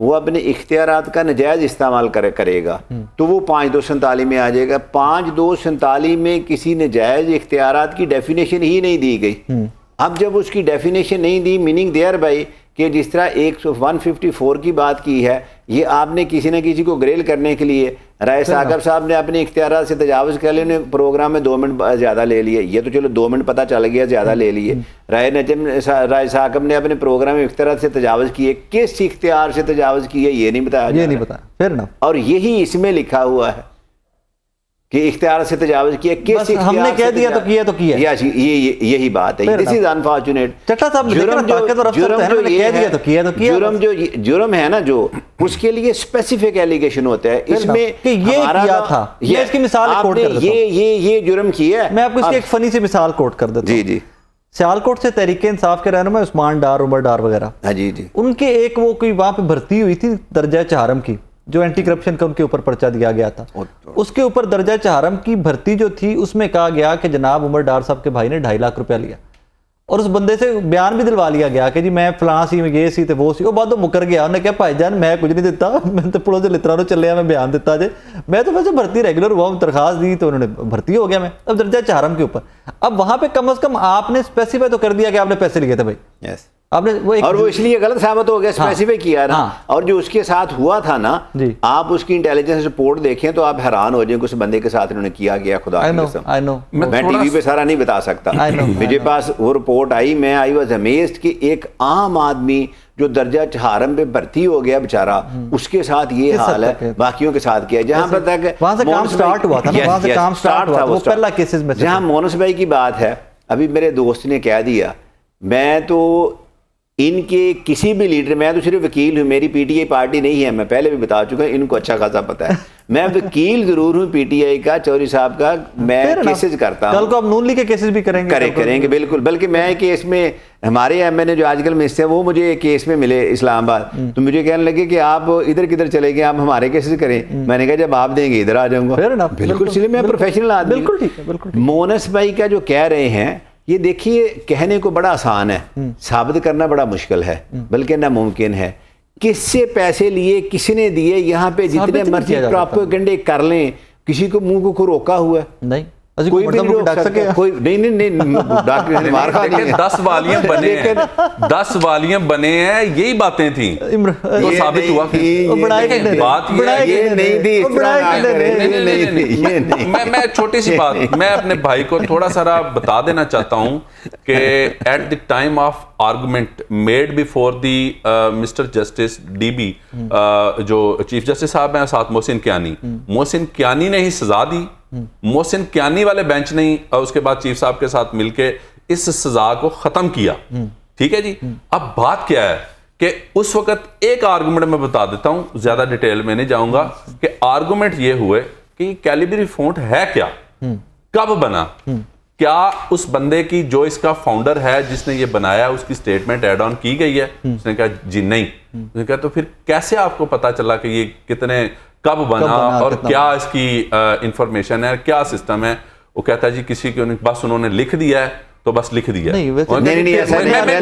वो अपने इख्तियारात का नजायज़ इस्तेमाल करेगा तो वो 5247 में आ जाएगा। 5247 में किसी नजायज़ इख्तियारात की डेफिनेशन ही नहीं दी गई। अब जब उसकी डेफिनेशन नहीं दी, मीनिंग देयर बाई कि जिस तरह 154 की बात की है, ये आपने किसी न किसी को ग्रेल करने के लिए राय साकब साहब ने अपने इख्तियारात से तजावुज़ कर लिया, प्रोग्राम में 2 मिनट ज़्यादा ले लिए, ये तो चलो 2 मिनट पता चल गया ज़्यादा ले लिए। राय साकब ने अपने प्रोग्राम में इख्तियारात से तजावुज़ किए, किस इख्तियार से तजावुज़ किए ये नहीं बताया, फिर ना। और यही इसमें लिखा हुआ है कि इख्तियार से तजावुज़ किया, किस हमने कह दिया तो किया तो किया। यही बात है। This is unfortunate. चट्टा साहब जुर्म है ना जो, उसके लिए स्पेसिफिक एलिगेशन होता है। इसमें ये किया था, ये इसकी मिसाल कोट कर देता हूं। ये जुर्म किया है। मैं आपको इसकी एक फनी सी मिसाल कोट कर देता हूं। जी। सियालकोट से तहरीके इंसाफ के रहनुमा उस्मान डार, उमर डार वगैरह, हाँ जी, उनके एक वो कोई वहां पे भर्ती हुई थी दर्जा चहारम की, जो एंटी करप्शन का उनके ऊपर पर्चा दिया गया था। उसके ऊपर दर्जा चहारम की भर्ती जो थी उसमें कहा गया कि जनाब उमर डार साहब के भाई ने 2.5 लाख रुपया लिया, और उस बंदे से बयान भी दिलवा लिया गया कि जी मैं फलां सी, ये सी, वो सी। वो बाद मुकर गया, उन्हें कहा भाईजान मैं कुछ नहीं दिता, मैं तो पुलों से लितरा चलिया, मैं बयान दिता जे, मैं तो वैसे भर्ती रेगुलर हुआ, दरखास्त दी तो उन्होंने भर्ती हो गया मैं। अब दर्जा चहारम के ऊपर, अब वहां पे कम से कम आपने स्पेसिफाई तो कर दिया कि आपने पैसे लिए थे भाई। यस। आपने वो इसलिए गलत साबित हो गया, स्पेसिफिक किया ना। और जो उसके साथ हुआ था ना, आप उसकी इंटेलिजेंस रिपोर्ट देखें तो आप हैरान हो जाएंगे उस बंदे के साथ इन्होंने किया गया। खुदा की कसम, मैं टीवी पे सारा नहीं बता सकता, मेरे पास वो रिपोर्ट आई, मैं आई वाज अमेज्ड कि एक आम आदमी जो दर्जा चहारम पे भर्ती हो गया बेचारा, उसके साथ ये हाल है, बाकियों के साथ किया। जहां पर तक वहां से काम स्टार्ट हुआ था, वहां से काम स्टार्ट हुआ था, वो पहला केसेस में। जहां मोनस भाई की बात है, अभी मेरे दोस्त ने कह दिया मैं तो इनके किसी भी लीडर, मैं तो सिर्फ वकील हूँ, मेरी पीटीआई पार्टी नहीं है, मैं पहले भी बता चुका हूँ, इनको अच्छा खासा पता है। मैं वकील जरूर हूँ पीटीआई का, चौधरी साहब का, मैं केसेस करता हूँ। कल को आप नून लीग के केसेस भी करेंगे? बिल्कुल। बल्कि मैं केस में, हमारे एमएनए जो आजकल मिनिस्टर है वो मुझे एक केस में मिले इस्लामाबाद, तो मुझे कहने लगे कि आप इधर किधर चले गए, आप हमारे केसेस करें। मैंने कहा जब आप देंगे इधर आ जाऊंगा। बिल्कुल, इसलिए मैं प्रोफेशनल आदमी। बिल्कुल ठीक है, बिल्कुल। मोनस भाई का जो कह रहे हैं, ये देखिए कहने को बड़ा आसान है, साबित करना बड़ा मुश्किल है, बल्कि नामुमकिन है। किससे पैसे लिए, किसने दिए, यहाँ पे जितने मर्जी प्रोपेगेंडे कर लें, किसी को मुंह को रोका हुआ है? नहीं, कोई भी नहीं रोक सकता। कोई नहीं डॉक्टर ने मार खा लिया। 10 वालियम बने हैं, 10 वालियम बने हैं, यही बातें थी तो साबित हुआ कि बात ये नहीं थी। मैं छोटी सी बात मैं अपने भाई को थोड़ा सारा बता देना चाहता हूं कि at the time of argument made before the mister justice dB, जो चीफ जस्टिस साहब हैं, साथ मोहसिन कियानी ने ही सजा दी। मोहसिन कियानी वाले बेंच ने उसके बाद चीफ साहब के साथ मिलके इस सजा को खत्म किया। ठीक है जी। अब बात क्या है कि उस वक्त एक आर्गुमेंट मैं बता देता हूं, ज्यादा डिटेल में नहीं जाऊंगा, कि आर्गुमेंट ये हुए कि कैलिबरी फॉन्ट है क्या, कब बना, क्या उस बंदे की जो इसका फाउंडर है जिसने ये बनाया उसकी स्टेटमेंट ऐड ऑन की गई है? उसने कहा जी नहीं। उसने कहा तो फिर कैसे आपको पता चला कि ये कितने कब बना और क्या इसकी इंफॉर्मेशन है, क्या सिस्टम है? वो कहता है जी किसी को बस उन्होंने लिख दिया है तो बस लिख दिया। नहीं ऐसा नहीं, मैं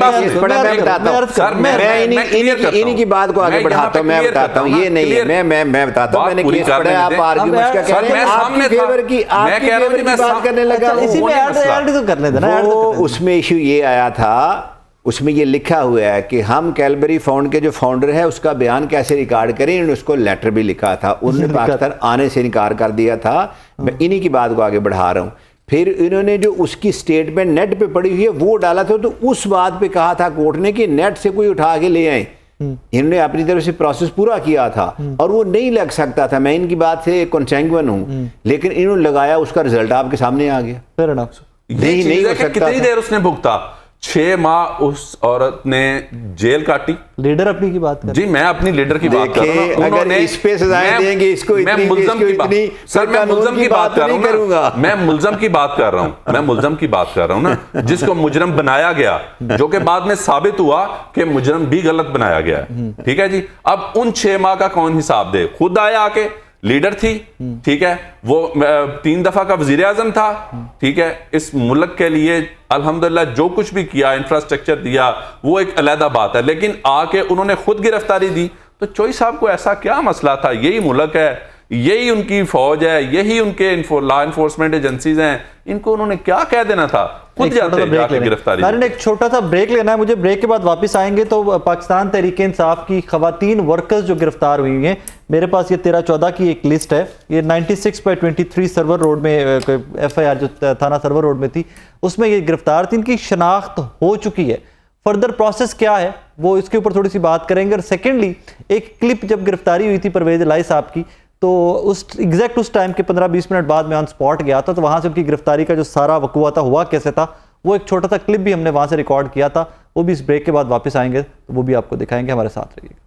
बताता हूं, मैं इन्हीं की बात को आगे बढ़ाता हूं, मैं बताता हूं, ये नहीं है, मैं बताता हूं, मैंने केस पढ़ा, आप आर्गुमेंट्स का कह रहे हैं, आपकी फेवर की बात करने लगा। इसी में ऐड तो करने देना। उसमें इशू ये आया था, उसमें ये लिखा हुआ है कि हम कैलबरी फाउंड के जो फाउंडर है उसका बयान कैसे रिकॉर्ड करें, इन्होंने उसको लेटर भी लिखा था, उन्होंने पाकिस्तान आने से इनकार कर दिया था। मैं इन्हीं की बात को आगे बढ़ा रहा हूँ। फिर इन्होंने जो उसकी स्टेटमेंट नेट पे पड़ी हुई है वो डाला था, तो उस बात पे कहा था कोर्ट ने कि नेट से कोई उठा के ले आए। इन्होंने अपनी तरफ से प्रोसेस पूरा किया था और वो नहीं लग सकता था। मैं इनकी बात से कॉन्सेंगुइन हूँ, लेकिन इन्होंने लगाया, उसका रिजल्ट आपके सामने आ गया। नहीं हो सकता। कितनी देर उसने भुगता? 6 माह उस औरत ने जेल काटी। लीडर अपनी की बात कर, जी मैं अपनी लीडर की बात कर रहा हूं। उन्होंने इस पे सजाएं देंगे इसको, मैं मुल्ज़म की बात, सर मैं मुल्ज़म की बात कर रहा हूं, मैं मुल्ज़म की बात कर रहा हूं, मैं मुल्ज़म की बात कर रहा हूं ना, जिसको मुजरम बनाया गया, जो कि बाद में साबित हुआ कि मुजरम भी गलत बनाया गया है। ठीक है जी। अब उन 6 माह का कौन हिसाब दे? खुद आया आके, लीडर थी, ठीक है, वो 3 दफा का वजीर आजम था, ठीक है, इस मुल्क के लिए अल्हम्दुलिल्लाह जो कुछ भी किया, इंफ्रास्ट्रक्चर दिया, वो एक अलहदा बात है, लेकिन आके उन्होंने खुद गिरफ्तारी दी। तो चोई साहब को ऐसा क्या मसला था? यही मुल्क है, यही उनकी फौज है, यही उनके लॉ एनफोर्समेंट एजेंसीज हैं, इनको उन्होंने क्या कह देना था? खुद जाके गिरफ्तारी। एक छोटा सा ब्रेक लेना है मुझे, ब्रेक के बाद वापस आएंगे। तो पाकिस्तान तहरीक इंसाफ की खवातीन वर्कर्स जो गिरफ्तार हुई हैं, मेरे पास ये 13-14 की एक लिस्ट है। ये 96/23 सर्वर रोड में FIR जो थाना सर्वर रोड में थी, उसमें ये गिरफ्तार थी। इनकी शनाख्त हो चुकी है। फर्दर प्रोसेस क्या है वो इसके ऊपर थोड़ी सी बात करेंगे। और सेकेंडली एक क्लिप जब गिरफ्तारी हुई थी परवेज लाई साहब की, तो उस एग्जैक्ट उस टाइम के 15-20 मिनट बाद मैं ऑन स्पॉट गया था, तो वहाँ से उनकी गिरफ्तारी का जो सारा वकूआ था, हुआ कैसे था, वो एक छोटा सा क्लिप भी हमने वहाँ से रिकॉर्ड किया था। वो भी इस ब्रेक के बाद वापस आएंगे तो वो भी आपको दिखाएंगे। हमारे साथ रहिएगा।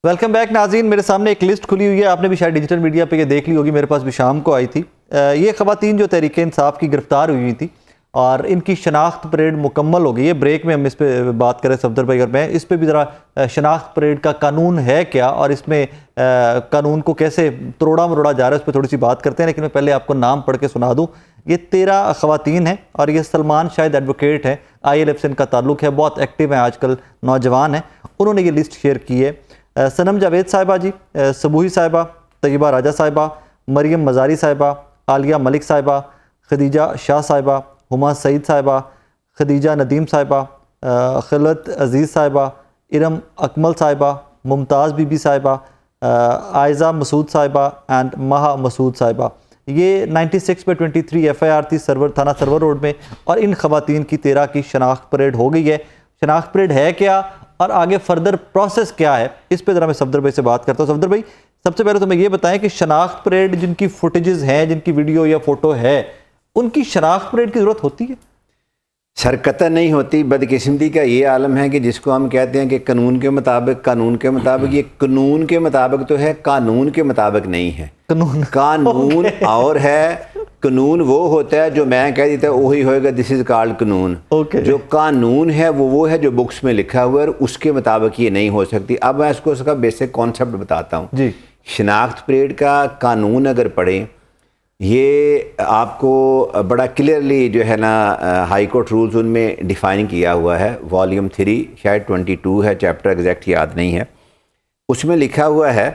वेलकम बैक नाज़रीन। मेरे सामने एक लिस्ट खुली हुई है, आपने भी शायद डिजिटल मीडिया पे ये देख ली होगी, मेरे पास भी शाम को आई थी। ये खवातीन जो तहरीक इंसाफ की गिरफ्तार हुई थी और इनकी शनाख्त परेड मुकम्मल हो गई है। ब्रेक में हम इस पर बात करें सफदर भाई, अगर मैं इस पर भी ज़रा शनाख्त परेड का कानून है क्या और इसमें कानून को कैसे तोड़ा मरोड़ा जा रहा है, उस पर थोड़ी सी बात करते हैं। लेकिन मैं पहले आपको नाम पढ़ के सुना दूँ। ये 13 खवातीन हैं और ये सलमान शाहिद एडवोकेट हैं, ILF से इनका ताल्लुक़ है, बहुत एक्टिव हैं आजकल, नौजवान हैं। उन्होंने ये लिस्ट शेयर की है। सनम जावेद साहिबा जी, सबूही साहिबा, तय्यबा राजा साहिबा, मरियम मज़ारी साहिबा, आलिया मलिक साहिबा, खदीजा शाह साहिबा, हुमा सईद साहिबा, खदीजा नदीम साहिबा, खिलत अजीज़ साहिबा, इरम अकमल साहिबा, मुमताज़ बीबी साहिबा, आयज़ा मसूद साहिबा एंड महा मसूद साहिबा। ये 96/23 FIR थी थाना सर्वर रोड में और इन खवातीन की 13 की शनाख्त परेड हो गई है। शनाख्त परेड है क्या और आगे फर्दर प्रोसेस क्या है, इस पे ज़रा मैं सफदर भाई से बात करता हूँ। सफदर भाई, सबसे पहले तो मैं ये बताएं कि शनाख्त परेड जिनकी फुटेजेस हैं, जिनकी वीडियो या फोटो है, उनकी शनाख्त परेड की ज़रूरत होती है? सर कतई नहीं होती। बदकिस्मती का ये आलम है कि जिसको हम कहते हैं कि कानून के मुताबिक, ये कानून के मुताबिक तो है, कानून के मुताबिक नहीं है। कानून और है, कानून वो होता है जो मैं कह देता हूँ वही होएगा, दिस इज़ कॉल्ड कानून। जो कानून है वो है जो बुक्स में लिखा हुआ है, और उसके मुताबिक ये नहीं हो सकती। अब मैं इसको उसका बेसिक कॉन्सेप्ट बताता हूँ जी। शनाख्त परेड का कानून अगर पढ़ें, ये आपको बड़ा क्लियरली जो है ना हाई कोर्ट रूल्स उनमें डिफ़ाइन किया हुआ है। वॉल्यूम 3 शायद 22 है, चैप्टर एग्जैक्ट याद नहीं है। उसमें लिखा हुआ है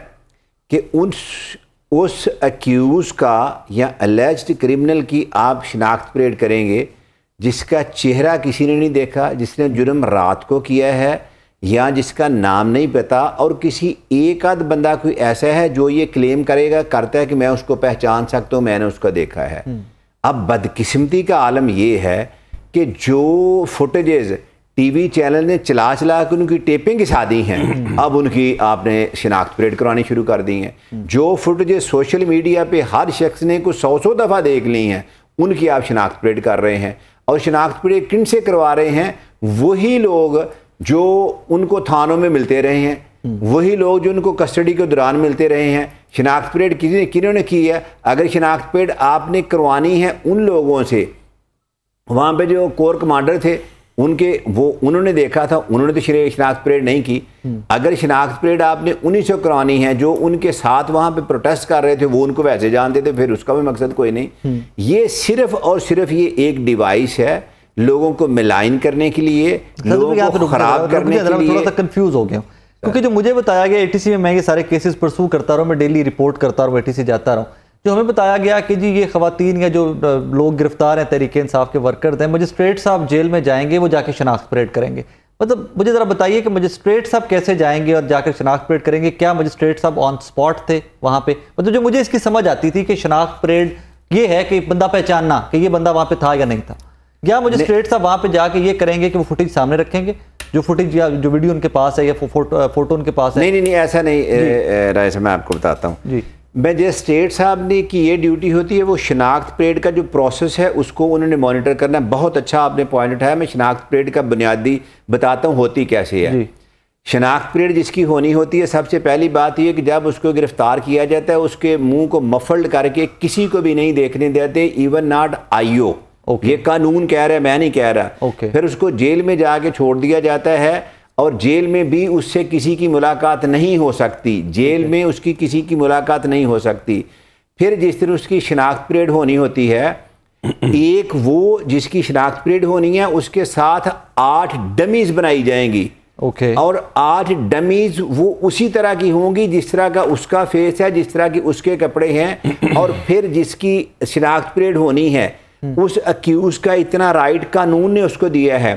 कि उस अक्यूज़ का या अलेज्ड क्रिमिनल की आप शनाख्त परेड करेंगे जिसका चेहरा किसी ने नहीं देखा, जिसने जुर्म रात को किया है, या जिसका नाम नहीं पता, और किसी एक आध बंदा कोई ऐसा है जो ये क्लेम करता है कि मैं उसको पहचान सकता हूँ, मैंने उसको देखा है। अब बदकिस्मती का आलम ये है कि जो फुटेजेस टीवी चैनल ने चला के उनकी टेपिंग घिसा दी हैं, अब उनकी आपने शनाख्त परेड करवानी शुरू कर दी हैं। जो फुटेजेस सोशल मीडिया पे हर शख्स ने कुछ 100 दफ़ा देख ली हैं, उनकी आप शनाख्त परेड कर रहे हैं। और शनाख्त परेड किन से करवा रहे हैं? वही लोग जो उनको थानों में मिलते रहे हैं, वही लोग जो उनको कस्टडी के दौरान मिलते रहे हैं। शनाख्त परेड किन्होंने की है? अगर शनाख्त परेड आपने करवानी है उन लोगों से, वहाँ पे जो कोर कमांडर थे उन्होंने देखा था, उन्होंने तो शनाख्त परेड नहीं की। अगर शनाख्त परेड आपने उन्हीं से करवानी है जो उनके साथ वहाँ पे प्रोटेस्ट कर रहे थे, वो उनको वैसे जानते थे, फिर उसका भी मकसद कोई नहीं। ये सिर्फ और सिर्फ ये एक डिवाइस है लोगों को मिलाइन करने के लिए, लोगों को खराब करने के लिए। थोड़ा सा कंफ्यूज हो गया क्योंकि जो मुझे बताया गया एटीसी में, मैं ये सारे केसेस परसू करता रहा हूँ, मैं डेली रिपोर्ट करता रहा हूँ, एटीसी जाता रहा हूँ, जो हमें बताया गया कि जी ये खवातीन या जो लोग गिरफ्तार हैं, तहरीक इंसाफ के वर्कर्स हैं, मजिस्ट्रेट साहब जेल में जाएंगे, वो जाके शनाख्त परेड करेंगे। मतलब मुझे ज़रा बताइए कि मजिस्ट्रेट साहब कैसे जाएंगे और जाकर शनाख्त परेड करेंगे? क्या मजिस्ट्रेट साहब ऑन स्पॉट थे वहाँ पे? मतलब जो मुझे इसकी समझ आती थी कि शनाख्त परेड ये है कि बंदा पहचानना कि ये बंदा वहाँ पे था या नहीं था, या मजिस्ट्रेट साहब वहाँ पे जाके ये करेंगे कि वो फुटेज सामने रखेंगे, जो फुटेज या जो वीडियो उनके पास है या फोटो उनके पास है? नहीं, ऐसा नहीं राय साहब, मैं आपको बताता हूँ जी। मजिस्ट्रेट साहब ने की ये ड्यूटी होती है, वो शनाख्त परेड का जो प्रोसेस है उसको उन्होंने मॉनिटर करना। बहुत अच्छा आपने पॉइंट उठाया। मैं शनाख्त परेड का बुनियादी बताता हूँ होती कैसे है। शनाख्त परेड जिसकी होनी होती है, सबसे पहली बात यह कि जब उसको गिरफ्तार किया जाता है, उसके मुंह को मफल्ड करके किसी को भी नहीं देखने देते, इवन नॉट आईओ। ये कानून कह रहा है, मैं नहीं कह रहा। फिर उसको जेल में जाके छोड़ दिया जाता है, और जेल में भी उससे किसी की मुलाकात नहीं हो सकती। जेल में उसकी किसी की मुलाकात नहीं हो सकती। फिर जिस तरह उसकी शनाख्त परेड होनी होती है, एक वो जिसकी शनाख्त परेड होनी है उसके साथ 8 डमीज बनाई जाएंगी। और 8 डमीज वो उसी तरह की होंगी जिस तरह का उसका फेस है, जिस तरह की उसके कपड़े हैं। और फिर जिसकी शनाख्त परेड होनी है, उस अक्यूज का इतना राइट कानून ने उसको दिया है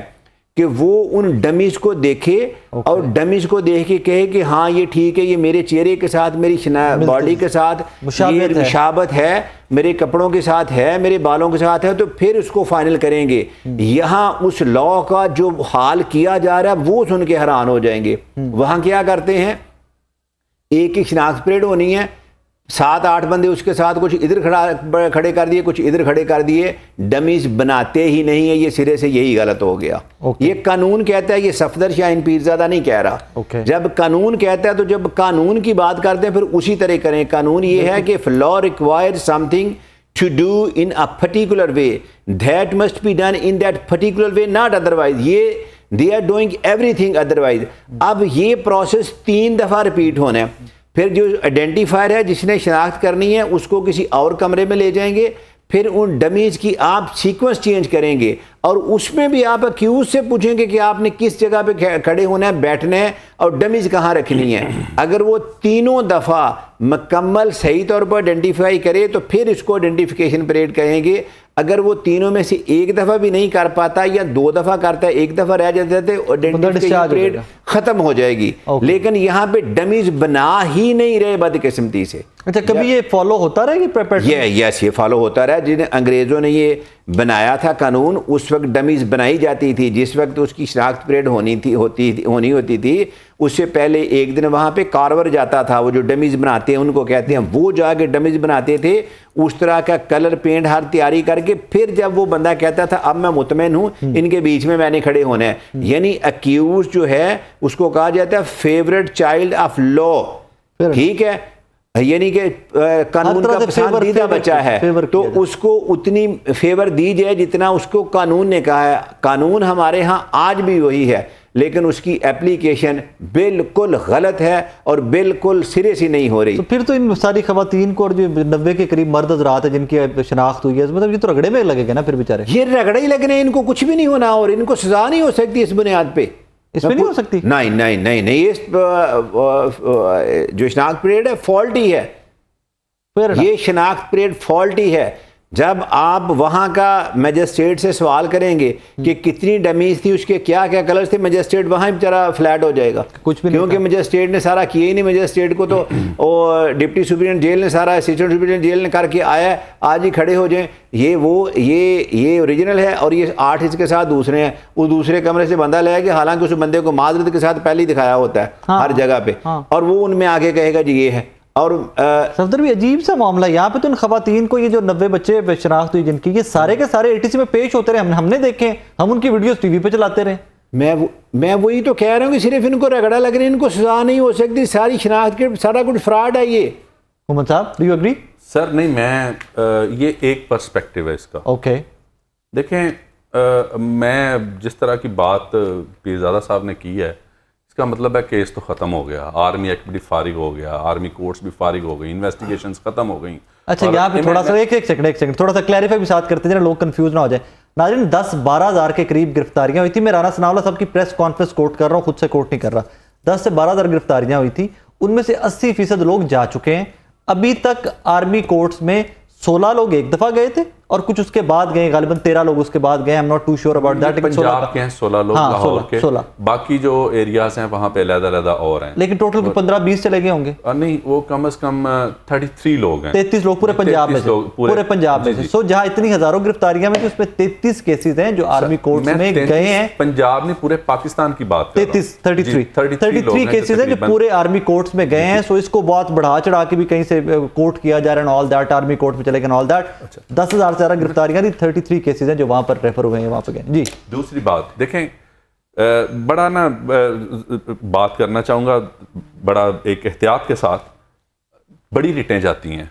कि वो उन डमीज को देखे और डमीज को देख के कहे कि हाँ ये ठीक है, ये मेरे चेहरे के साथ, मेरी बॉडी के साथ ये मुशाबत है, मेरे कपड़ों के साथ है, मेरे बालों के साथ है, तो फिर उसको फाइनल करेंगे। यहाँ उस लॉ का जो हाल किया जा रहा है वो सुन के हैरान हो जाएंगे। वहाँ क्या करते हैं, एक ही शनाख्त परेड होनी है, 7-8 बंदे उसके साथ, कुछ इधर खड़े कर दिए, कुछ इधर खड़े कर दिए, डमीज बनाते ही नहीं है। ये सिरे से यही गलत हो गया। ये कानून कहता है, ये सफदर शाहीन पीरजादा नहीं कह रहा। जब कानून कहता है तो जब कानून की बात करते हैं फिर उसी तरह करें। कानून ये है कि if law require something to do in a particular way, that must be done in that particular way, not otherwise. ये they are doing everything otherwise. अब ये प्रोसेस 3 दफ़ा रिपीट होना है। फिर जो आइडेंटिफायर है जिसने शनाख्त करनी है उसको किसी और कमरे में ले जाएंगे, फिर उन डमीज की आप सीक्वेंस चेंज करेंगे, और उसमें भी आप अक्यूज से पूछेंगे कि आपने किस जगह पे खड़े होना है, बैठना है, और डमीज कहाँ रखनी है। अगर वो तीनों दफ़ा मुकम्मल सही तौर पर आइडेंटिफाई करे तो फिर इसको आइडेंटिफिकेशन परेड कहेंगे। अगर वो तीनों में से एक दफ़ा भी नहीं कर पाता या 2 दफ़ा करता है, 1 दफ़ा रह जाता है, तो आइडेंटिफिकेशन परेड खत्म हो जाएगी। लेकिन यहाँ पे डमीज बना ही नहीं रहे बदकिस्मती से। अच्छा, कभी ये फॉलो होता रहा कि ये फॉलो होता रहा। जिन्हें अंग्रेज़ों ने ये बनाया था कानून, उस वक्त डमीज़ बनाई जाती थी, जिस वक्त उसकी शनाख्त परेड होनी होती थी उससे पहले एक दिन वहाँ पे कारवर जाता था, वो जो डमीज़ बनाते हैं उनको कहते हैं, वो जाके डमीज़ बनाते थे, उस तरह का कलर पेंट हर तैयारी करके फिर जब वो बंदा कहता था अब मैं मुतमईन हूँ, इनके बीच में मैंने खड़े होना है, यानी अक्यूज जो है उसको कहा जाता है फेवरेट चाइल्ड ऑफ लॉ, ठीक है, यानी कि कानून का पसंदीदा बच्चा है, तो उसको उतनी फेवर दी जाए जितना उसको कानून ने कहा है। कानून हमारे यहाँ आज भी वही है, लेकिन उसकी एप्लीकेशन बिल्कुल गलत है और बिल्कुल सिरे से नहीं हो रही। तो फिर तो इन सारी खवातीन को और जो 90 के करीब मर्द हज़रात है जिनकी शनाख्त हुई है, मतलब ये तो रगड़े में लगेगा ना फिर बेचारे। ये रगड़े ही लगने, इनको कुछ भी नहीं होना और इनको सजा नहीं हो सकती इस बुनियाद पे। इसमें नहीं हो सकती? नहीं नहीं नहीं नहीं, इस जो शनाख्त परेड है फॉल्टी है, ये शनाख्त परेड फॉल्टी है। जब आप वहाँ का मजिस्ट्रेट से सवाल करेंगे कि कितनी डमीज थी, उसके क्या क्या कलर्स थे, मजिस्ट्रेट वहाँ ही बेचारा फ्लैट हो जाएगा, कुछ भी, क्योंकि मजिस्ट्रेट ने सारा किया ही नहीं। मजिस्ट्रेट को तो डिप्टी सुपरिटेंडेंट जेल ने सारा, असिस्टेंट सुपरिटेंडेंट जेल ने करके आया, आज ही खड़े हो जाएं। ये ओरिजिनल है और ये 8 इसके साथ दूसरे हैं, वो दूसरे कमरे से बंदा लाया कि हालांकि उस बंदे को माजरत के साथ पहले ही दिखाया होता है हर जगह पे, और वो उनमें आगे कहेगा जी ये है। और सफदर भी अजीब सा मामला है यहाँ पे। तो इन खवातीन को ये जो 90 बच्चे शनाख्त हुई जिनकी, ये सारे के सारे ATC में पेश होते रहे, हमने देखे, हम उनकी वीडियोस टीवी पे चलाते रहे। मैं वही तो कह रहा हूँ कि सिर्फ इनको रगड़ा लग रहा है, इनको सजा नहीं हो सकती, सारी शनाख्त के सारा कुछ फ्रॉड है ये। मोहम्मद साहब, डू यू एग्री? सर नहीं, मैं ये एक पर्सपेक्टिव है इसका। ओके, देखें, मैं जिस तरह की बात पीरजादा साहब ने की है, इसका मतलब है केस तो ख़त्म हो गया, आर्मी एक्ट भी फारिग हो गया, आर्मी कोर्ट्स भी फारिग हो गई, इन्वेस्टिगेशंस ख़त्म हो गई। अच्छा, यहाँ पे थोड़ा सा एक सेकंड थोड़ा सा क्लैरिफाई भी साथ करते हैं, लोग कंफ्यूज ना हो जाए। नाज़रीन, 10-12 हज़ार के करीब गिरफ्तारियां हुई थी। मैं राना सनाउल्लाह साहब की प्रेस कॉन्फ्रेंस कोट कर रहा हूँ, खुद से कोट नहीं कर रहा। 10 से 12 हज़ार गिरफ्तारियां हुई थी, उनमें से 80% लोग जा चुके हैं। अभी तक आर्मी कोर्ट्स में 16 लोग एक दफा गए थे और कुछ उसके बाद गए, गालिबन 13 लोग उसके बाद गए। I am not too sure about that. Punjab के हैं 16 लोग, लाहौर के 16, बाकी जो एरियाज हैं वहां पे अलग-अलग और हैं, लेकिन टोटल 15-20 चले गए होंगे। नहीं, वो कम से कम 33 लोग हैं, 33 लोग पूरे पंजाब में, पूरे पंजाब में। सो जहां इतनी हजारों गिरफ्तारियां में, उसमें 33 केसेस हैं जो आर्मी कोर्ट में गए हैं। पंजाब ने पूरे पाकिस्तान की बात कर रहा हूं, 33 केसेस हैं जो पूरे आर्मी कोर्ट्स में गए हैं। सो इसको बहुत बढ़ा चढ़ा के भी कहीं से कोर्ट किया जा रहा है, ऑल दैट आर्मी कोर्ट में चले गए, ऑल दैट। 10,000 से ज्यादा गिरफ्तारियां थी, 33 केसेस हैं जो वहां पर रेफर हुए हैं, वहां पर गए जी। दूसरी बात देखें, बड़ा ना बात करना चाहूंगा, बड़ा एक एहतियात के साथ, बड़ी रिटें जाती हैं,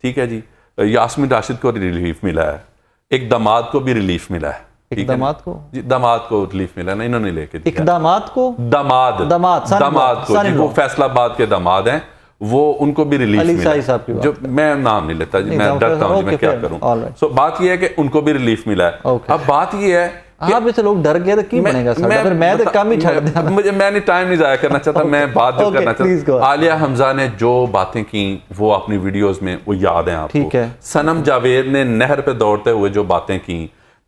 ठीक है जी। यास्मीन राशिद को रिलीफ मिला है, एक दामाद को भी रिलीफ मिला है, दामाद को रिलीफ मिला ना, इन्होंने लेके दिया। दामाद को जिनको फैसलाबाद के दामाद हैं, वो उनको भी रिलीफ मिला, जो मैं नाम नहीं लेता जी, मैं डरता हूँ मैं क्या करूँ। सो बात ये है कि उनको भी रिलीफ मिला है। अब बात ये है आप ऐसे लोग डर गए तो क्या बनेगा सर? फिर मैं तो काम ही छोड़ दिया, मैंने टाइम नहीं जाया करना चाहता, मैं बात जो करना चाहता हूँ। आलिया हमजा ने जो बातें की वो अपनी वीडियोस में वो याद है आपको, ठीक है। सनम जावेद ने नहर पे दौड़ते हुए जो बातें की,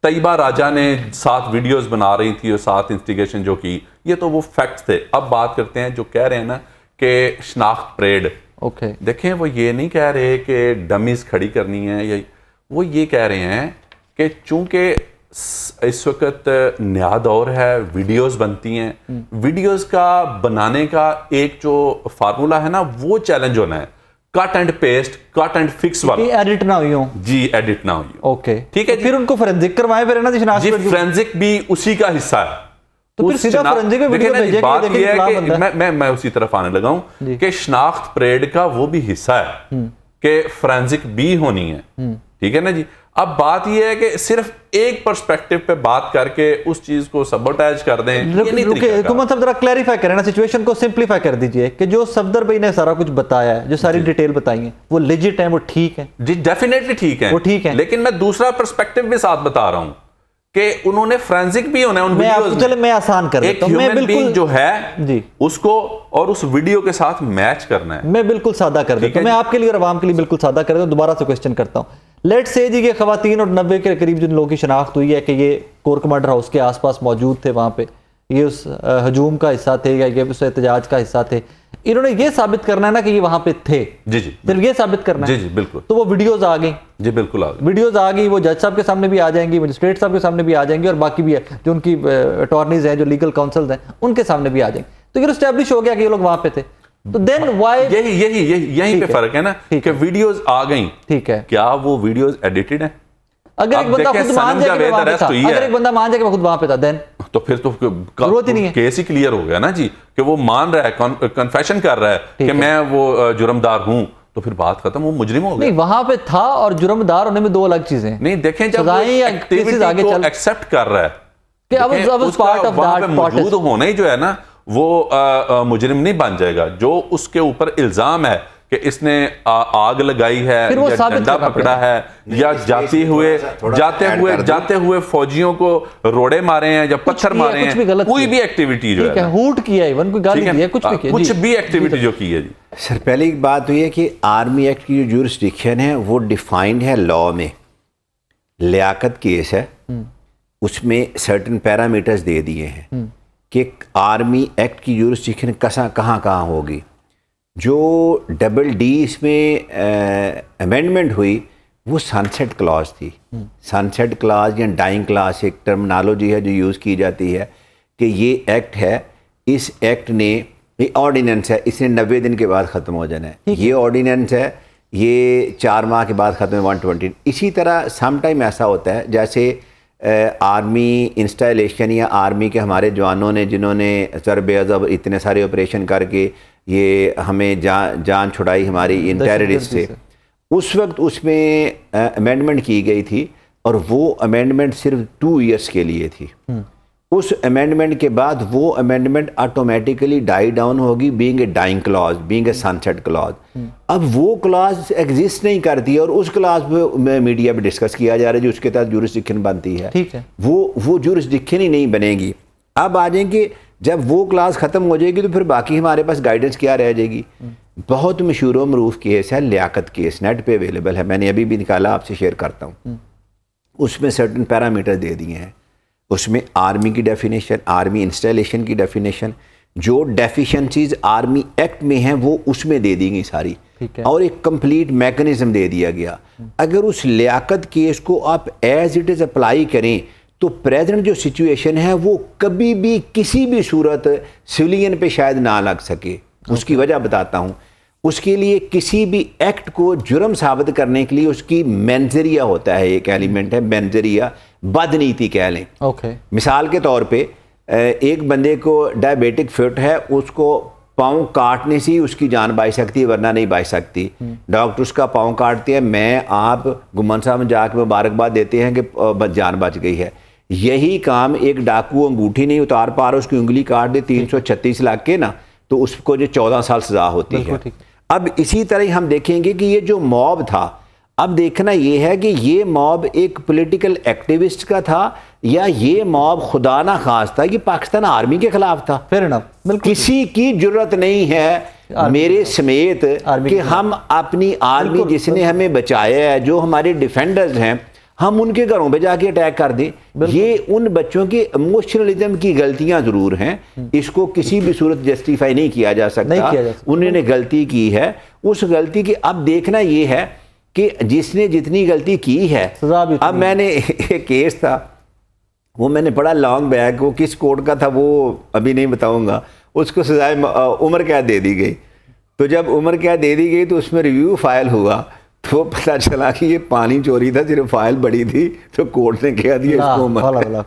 तैयबा राजा ने 7 वीडियोस बना रही थी और 7 इंस्टिगेशन जो की, ये तो वो फैक्ट्स थे। अब बात करते हैं जो कह रहे हैं ना कि शनाख्त परेड, देखें वो ये नहीं कह रहे कि डमीज खड़ी करनी है, या वो ये कह रहे हैं कि चूंकि इस वक्त नया दौर है, वीडियोस बनती हैं, वीडियोस का बनाने का एक जो फार्मूला है ना, वो चैलेंज होना है, cut and paste, cut and fix वाला, एडिट ना हुई हो जी, एडिट ना हुई हो, ओके, ठीक है। फिर उनको फोरेंसिक करवाएं फिर ना जी, फोरेंसिक भी उसी का हिस्सा है। तो फिर सीधा फोरेंसिक में वीडियो भेजेंगे, बात ये है कि मैं उसी तरफ आने लगा हूं कि शनाख्त परेड का वो भी हिस्सा है कि फोरेंसिक भी होनी है, ठीक है ना जी। अब बात यह है कि सिर्फ एक पर्सपेक्टिव पे बात करके उस चीज को सबोटाइज कर दें, हुकूमत साहब जरा क्लैरिफाई करें ना, सिचुएशन को सिंपलीफाई कर दीजिए कि जो सफदर भाई ने सारा कुछ बताया है, जो सारी डिटेल बताई है, वो लेजिट है, वो ठीक है जी, डेफिनेटली ठीक है, वो ठीक है। लेकिन मैं दूसरा पर्सपेक्टिव भी साथ बता रहा हूं कि उन्होंने फोरेंसिक भी होना है उन वीडियोस में। मैं आसान कर देता हूं, मैं बिल्कुल जो है जी उसको और उस वीडियो के साथ मैच करना है। मैं बिल्कुल सादा कर देता हूं, मैं आपके लिए और आवाम के लिए बिल्कुल सादा कर देता हूं। दोबारा से क्वेश्चन करता हूं, लेट्स से जी कि खवातीन और 90 के करीब जिन लोगों की शनाख्त हुई है कि ये कोर कमांडर हाउस के आसपास मौजूद थे, वहां पे ये उस हजूम का हिस्सा थे या ये उस एहतजाज का हिस्सा थे, इन्होंने ये साबित करना है ना कि ये वहां पे थे। जी जी, सिर्फ ये साबित करना है। जी जी बिल्कुल। तो वो वीडियोस आ गई, जी बिल्कुल आ गई, वीडियोस आ गई, वो जज साहब के सामने भी आ जाएंगी, मजिस्ट्रेट साहब के सामने भी आ जाएंगी, और बाकी भी है जो उनकी अटॉर्नीज हैं, जो लीगल काउंसिल्स हैं, उनके सामने भी आ जाएंगे। तो ये स्टैब्लिश हो गया कि ये लोग वहां पे थे। तो देन व्हाई, यही पे फर्क है ना कि वीडियोस आ गई, ठीक है, क्या वो वीडियोस एडिटेड हैं? अगर एक बंदा खुद मान जाए कि मैं वहां पे था, अगर एक बंदा मान जाए कि मैं खुद वहां पे था, देन तो फिर तो जरूरत ही नहीं है। केस ही क्लियर हो गया ना जी, कि वो मान रहा है, कन्फेशन कर रहा है कि मैं वो जुर्मदार हूं, तो फिर बात खत्म, वो मुजरिम हो गया। नहीं, वहां पे था और जुर्मदार होने में दो अलग चीजें हैं। नहीं देखें, जब सजाएं या केसेस आगे को चल एक्सेप्ट कर रहा है कि अब उसका पार्ट ऑफ वहां पे दैट मौजूद होना ही जो है ना, वो मुजरिम नहीं बन जाएगा। जो उसके ऊपर इल्जाम है कि इसने आग लगाई है या डंडा पकड़ा है या जाते हुए फौजियों को रोड़े मारे हैं या पत्थर मारे हैं, कोई भी एक्टिविटी जो है, हूट किया, इवन कोई गाली दी है, कुछ भी किया, कुछ भी एक्टिविटी जो की है जी। सर पहली बात तो ये कि आर्मी एक्ट की जो ज्यूरिसडिक्शन है वो डिफाइंड है लॉ में। लियाकत केस है, उसमें सर्टेन पैरामीटर्स दे दिए हैं कि आर्मी एक्ट की ज्यूरिसडिक्शन कहाँ होगी। जो डबल डी इसमें अमेंडमेंट हुई वो सनसेट क्लॉज थी। सनसेट क्लॉज या डाइंग क्लॉज एक टर्मिनोलॉजी है जो यूज़ की जाती है कि ये एक्ट है, इस एक्ट ने, ये ऑर्डिनेंस है, इसने 90 दिन के बाद ख़त्म हो जाना है। ये ऑर्डिनेंस है, ये 4 माह के बाद ख़त्म है 120। इसी तरह सम टाइम ऐसा होता है जैसे आर्मी इंस्टॉलेशन या आर्मी के हमारे जवानों ने जिन्होंने ज़रब इतने सारे ऑपरेशन करके ये हमें जान छुड़ाई हमारी इन टेररिस्ट से, उस वक्त उसमें अमेंडमेंट की गई थी और वो अमेंडमेंट सिर्फ 2 इयर्स के लिए थी। उस अमेंडमेंट के बाद वो अमेंडमेंट ऑटोमेटिकली डाई डाउन होगी, being a dying clause, being a sunset clause. अब वो क्लॉज एग्जिस्ट नहीं करती और उस क्लॉज में मीडिया में डिस्कस किया जा रहा है जो उसके तहत ज्यूरिसडिक्शन बनती है। ठीक है, वो ज्यूरिसडिक्शन ही नहीं बनेगी। अब आ जाएंगे, जब वो क्लास ख़त्म हो जाएगी तो फिर बाकी हमारे पास गाइडेंस क्या रह जाएगी। बहुत मशहूर व मरूफ केस है लियाकत केस, नेट पे अवेलेबल है, मैंने अभी भी निकाला, आपसे शेयर करता हूँ। उसमें सर्टेन पैरामीटर दे दिए हैं, उसमें आर्मी की डेफिनेशन, आर्मी इंस्टॉलेशन की डेफिनेशन, जो डेफिशिएंसीज आर्मी एक्ट में हैं वो उसमें दे दी गई सारी, और एक कंप्लीट मैकेनिज्म दे दिया गया। अगर उस लियाकत केस को आप एज इट इज़ अप्लाई करें तो प्रेजेंट जो सिचुएशन है वो कभी भी किसी भी सूरत सिविलियन पे शायद ना लग सके। उसकी वजह बताता हूँ। उसके लिए किसी भी एक्ट को जुर्म साबित करने के लिए उसकी मेंजरिया होता है, एक एलिमेंट है मेंजरिया, बदनीति कह लें। मिसाल के तौर पे एक बंदे को डायबिटिक फिट है, उसको पाँव काटने से ही उसकी जान बच सकती है, वरना नहीं बच सकती। डॉक्टर उसका पाँव काटते हैं, मैं आप गुमान साहब में जाकर मुबारकबाद देते हैं कि जान बच गई है। यही काम एक डाकू अंगूठी नहीं उतार पा रहा, उसकी उंगली काट दे 336 लाख के ना, तो उसको जो 14 साल सजा होती है। अब इसी तरह हम देखेंगे कि ये जो मॉब था, अब देखना ये है कि ये मॉब एक पॉलिटिकल एक्टिविस्ट का था या ये मॉब खुदा ना खास्ता कि पाकिस्तान आर्मी के खिलाफ था। किसी की जरूरत नहीं है मेरे समेत कि हम अपनी आर्मी जिसने हमें बचाया है, जो हमारे डिफेंडर्स हैं, हम उनके घरों पे जाके अटैक कर दें। ये उन बच्चों की इमोशनलिज्म की गलतियां जरूर हैं, इसको किसी भी सूरत जस्टिफाई नहीं किया जा सकता। उन्होंने गलती की है, उस गलती की अब देखना ये है कि जिसने जितनी गलती की है, अब मैंने एक केस था वो मैंने पढ़ा लॉन्ग बैक, वो किस कोर्ट का था वो अभी नहीं बताऊंगा, उसको सजाए उम्र कैद दे दी गई। तो जब उम्र कैद दे दी गई तो उसमें रिव्यू फाइल हुआ तो पता चला कि ये पानी चोरी था, सिर्फ फाइल बड़ी थी, तो कोर्ट ने कह दिया इसको उम्र।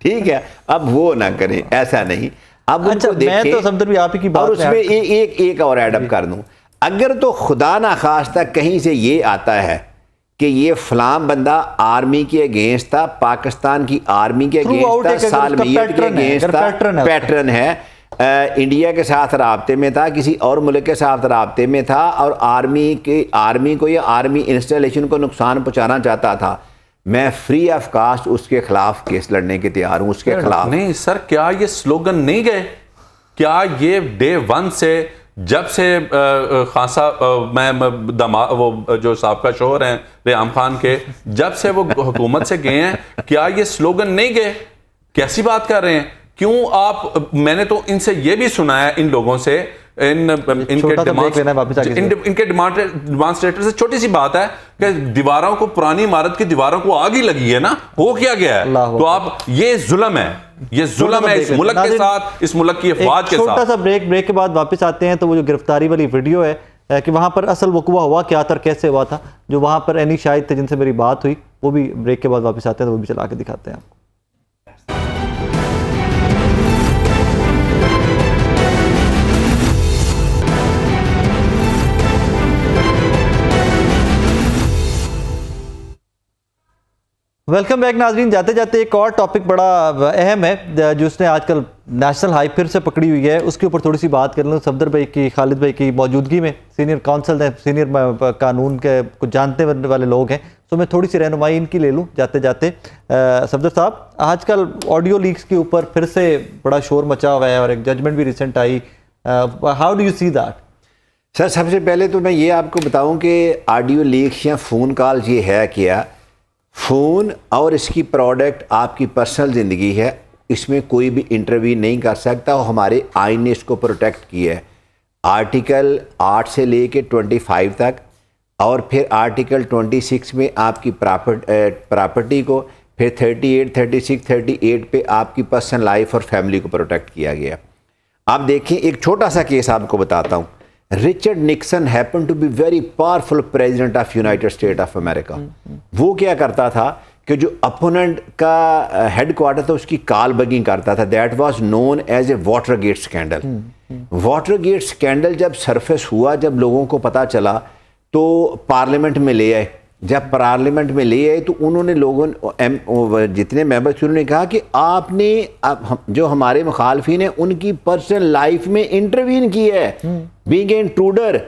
ठीक है, अब वो ना करें, ऐसा नहीं। अब उनको देखें, तो समझ भी आप ही की बात, और उसमें एक और एडअप कर दूं, अगर तो खुदा ना खास्ता कहीं से ये आता है कि ये फलां बंदा आर्मी के अगेंस्ट था, पाकिस्तान की आर्मी के अगेंस्ट था, सालमियत के अगेंस्ट था, पैटर्न है, इंडिया के साथ राब्ते में था, किसी और मुल्क के साथ राब्ते में था, और आर्मी को या आर्मी इंस्टॉलेशन को नुकसान पहुंचाना चाहता था, मैं फ्री ऑफ कास्ट उसके खिलाफ केस लड़ने के तैयार हूं। उसके खिलाफ नहीं सर, क्या ये स्लोगन नहीं गए? क्या ये डे 1 से, जब से खान साहब वो जो साबका शोहर हैं रेहाम खान के, जब से वो हुकूमत से गए हैं, क्या ये स्लोगन नहीं गए कैसी बात कर रहे हैं? क्यों आप, मैंने तो इनसे ये भी सुना है, इन लोगों से, इनके डिमांस्ट्रेटर से, छोटी सी बात है कि दीवारों को, पुरानी इमारत की दीवारों को आग ही लगी है ना, हो क्या गया है? तो आप, ये जुल्म है, ये जुल्म है इस मुल्क के साथ, इस मुल्क की अफवाज के साथ। छोटा सा ब्रेक के बाद वापस आते हैं। तो वो जो गिरफ्तारी वाली वीडियो है कि वहां पर असल वक़ुआ हुआ क्या था, कैसे हुआ था, जो वहां पर एनी शाहिद थे जिनसे मेरी बात हुई, वो भी ब्रेक के बाद वापस आते हैं, तो वो भी चला के दिखाते हैं आपको। वेलकम बैक नाजरीन। जाते जाते एक और टॉपिक बड़ा अहम है जो उसने आजकल नेशनल हाई फिर से पकड़ी हुई है, उसके ऊपर थोड़ी सी बात कर लूँ। सफदर भाई की, खालिद भाई की मौजूदगी में, सीनियर काउंसिल हैं, सीनियर कानून के कुछ जानते वाले लोग हैं, तो मैं थोड़ी सी रहनुमाई इनकी ले लूँ जाते जाते। सफदर साहब, आजकल ऑडियो लीक्स के ऊपर फिर से बड़ा शोर मचा हुआ है और एक जजमेंट भी recent I. How do you see that? Sir, सबसे पहले तो मैं ये आपको बताऊं कि ऑडियो लीक्स या फ़ोन कॉल्स ये है क्या? फ़ोन और इसकी प्रोडक्ट आपकी पर्सनल ज़िंदगी है, इसमें कोई भी इंटरव्यू नहीं कर सकता और हमारे आइन ने इसको प्रोटेक्ट किया है। आर्टिकल 8 से लेके 25 तक, और फिर आर्टिकल 26 में आपकी प्रॉपर्टी को, फिर 38, 36, 38 पे आपकी पर्सनल लाइफ और फैमिली को प्रोटेक्ट किया गया। आप देखिए, एक छोटा सा केस आपको बताता हूँ। Richard Nixon happen to be very powerful president of United State of America. वो क्या करता था कि जो अपोनेंट का हेडक्वार्टर था उसकी कॉल बगिंग करता था। That was known as a Watergate scandal. Watergate scandal जब सरफेस हुआ, जब लोगों को पता चला, तो पार्लियामेंट में ले आए। जब पार्लियामेंट में ले आए तो उन्होंने लोगों, जितने मेंबर्स थे, उन्होंने कहा कि आपने जो हमारे मुखालफिन हैं उनकी पर्सनल लाइफ में इंटरवीन की है, बीइंग ए इंट्रूडर,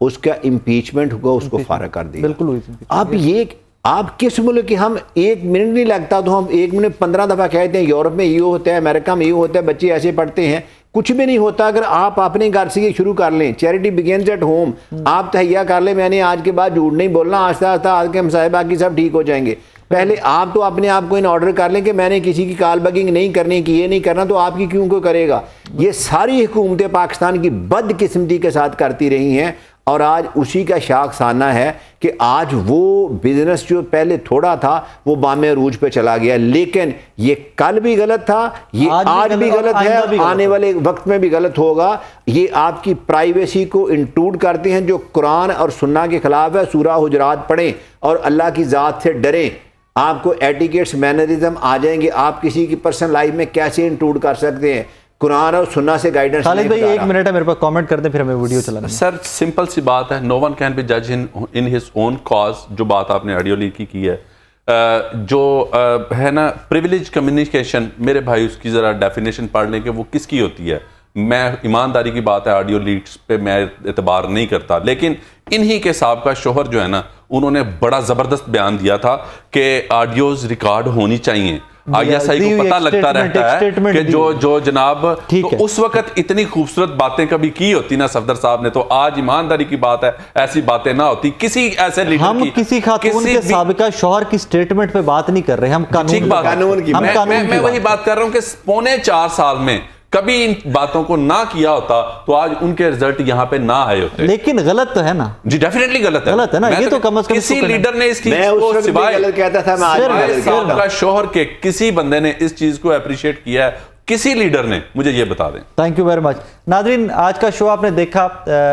उसका इम्पीचमेंट हुआ, उसको फारग कर दिया। बिल्कुल। आप किस मुल्क के, हम 1 मिनट नहीं लगता तो हम 1 मिनट 15 दफ़ा कहते हैं यूरोप में ये होता है, अमेरिका में ये होता है, बच्चे ऐसे पढ़ते हैं। कुछ भी नहीं होता। अगर आप अपने घर से ये शुरू कर लें, चैरिटी बिगिंस एट होम, आप तहैया कर लें, मैंने आज के बाद झूठ नहीं बोलना, आस्ता आस्ता आज के मसाइब बाकी सब ठीक हो जाएंगे। पहले आप तो अपने आप को इन ऑर्डर कर लें कि मैंने किसी की कॉल बगिंग नहीं करनी, कि ये नहीं करना, तो आपकी क्यों को करेगा? ये सारी हुकूमतें पाकिस्तान की बदकिस्मती के साथ करती रही हैं, और आज उसी का शाखसाना है कि आज वो बिजनेस जो पहले थोड़ा था वो बामे अरूज पे चला गया। लेकिन ये कल भी गलत था, ये आज भी गलत है, आने वाले वक्त में भी गलत होगा। ये आपकी प्राइवेसी को इंट्रूड करते हैं, जो कुरान और सुन्ना के खिलाफ है। सूरह हुजरात पढ़ें और अल्लाह की ज़ात से डरें। आपको एटिकेट्स, मैनरिज्म आ जाएंगे। आप किसी की पर्सनल लाइफ में कैसे इंट्रूड कर सकते हैं? कुरान और सुन्ना से गाइडेंस। खालिद भाई 1 मिनट है मेरे पास, कमेंट कर दें, फिर हमें वीडियो चलाना। सर, सिंपल सी बात है, नो वन कैन बी जज इन हिज ओन कॉज। जो बात आपने ऑडियो लीक की है, जो है ना प्रिविलेज कम्युनिकेशन, मेरे भाई उसकी ज़रा डेफिनेशन पढ़ लें कि वो किसकी होती है। मैं, ईमानदारी की बात है, ऑडियो लीक्स पे मैं एतबार नहीं करता, लेकिन इन्हीं के साहब का शोहर जो है ना, उन्होंने बड़ा ज़बरदस्त बयान दिया था कि ऑडियोज रिकॉर्ड होनी चाहिए। ISI को पता लगता रहता है कि जो जनाब, तो उस वक्त इतनी खूबसूरत बातें कभी की होती ना सफदर साहब ने, तो आज ईमानदारी की बात है, ऐसी बातें ना होती। किसी ऐसे लीडर हम किसी खातून के साबिका शौहर की स्टेटमेंट पे बात नहीं कर रहे, हम कानून की। मैं वही बात कर रहा हूं कि 4.25 साल में कभी इन बातों को ना किया होता तो आज उनके रिजल्ट यहाँ पे ना आए होते। लेकिन गलत तो है ना जी, डेफिनेटली गलत है ना। ये तो कम से कम किसी लीडर ने इसकी सिवाय गलत कहता था, मैं आज साहब का शोहर के किसी बंदे ने इस चीज को अप्रिशिएट किया है? किसी लीडर ने? मुझे ये बता दें। Thank you very much. नाजरीन, आज का शो आपने देखा।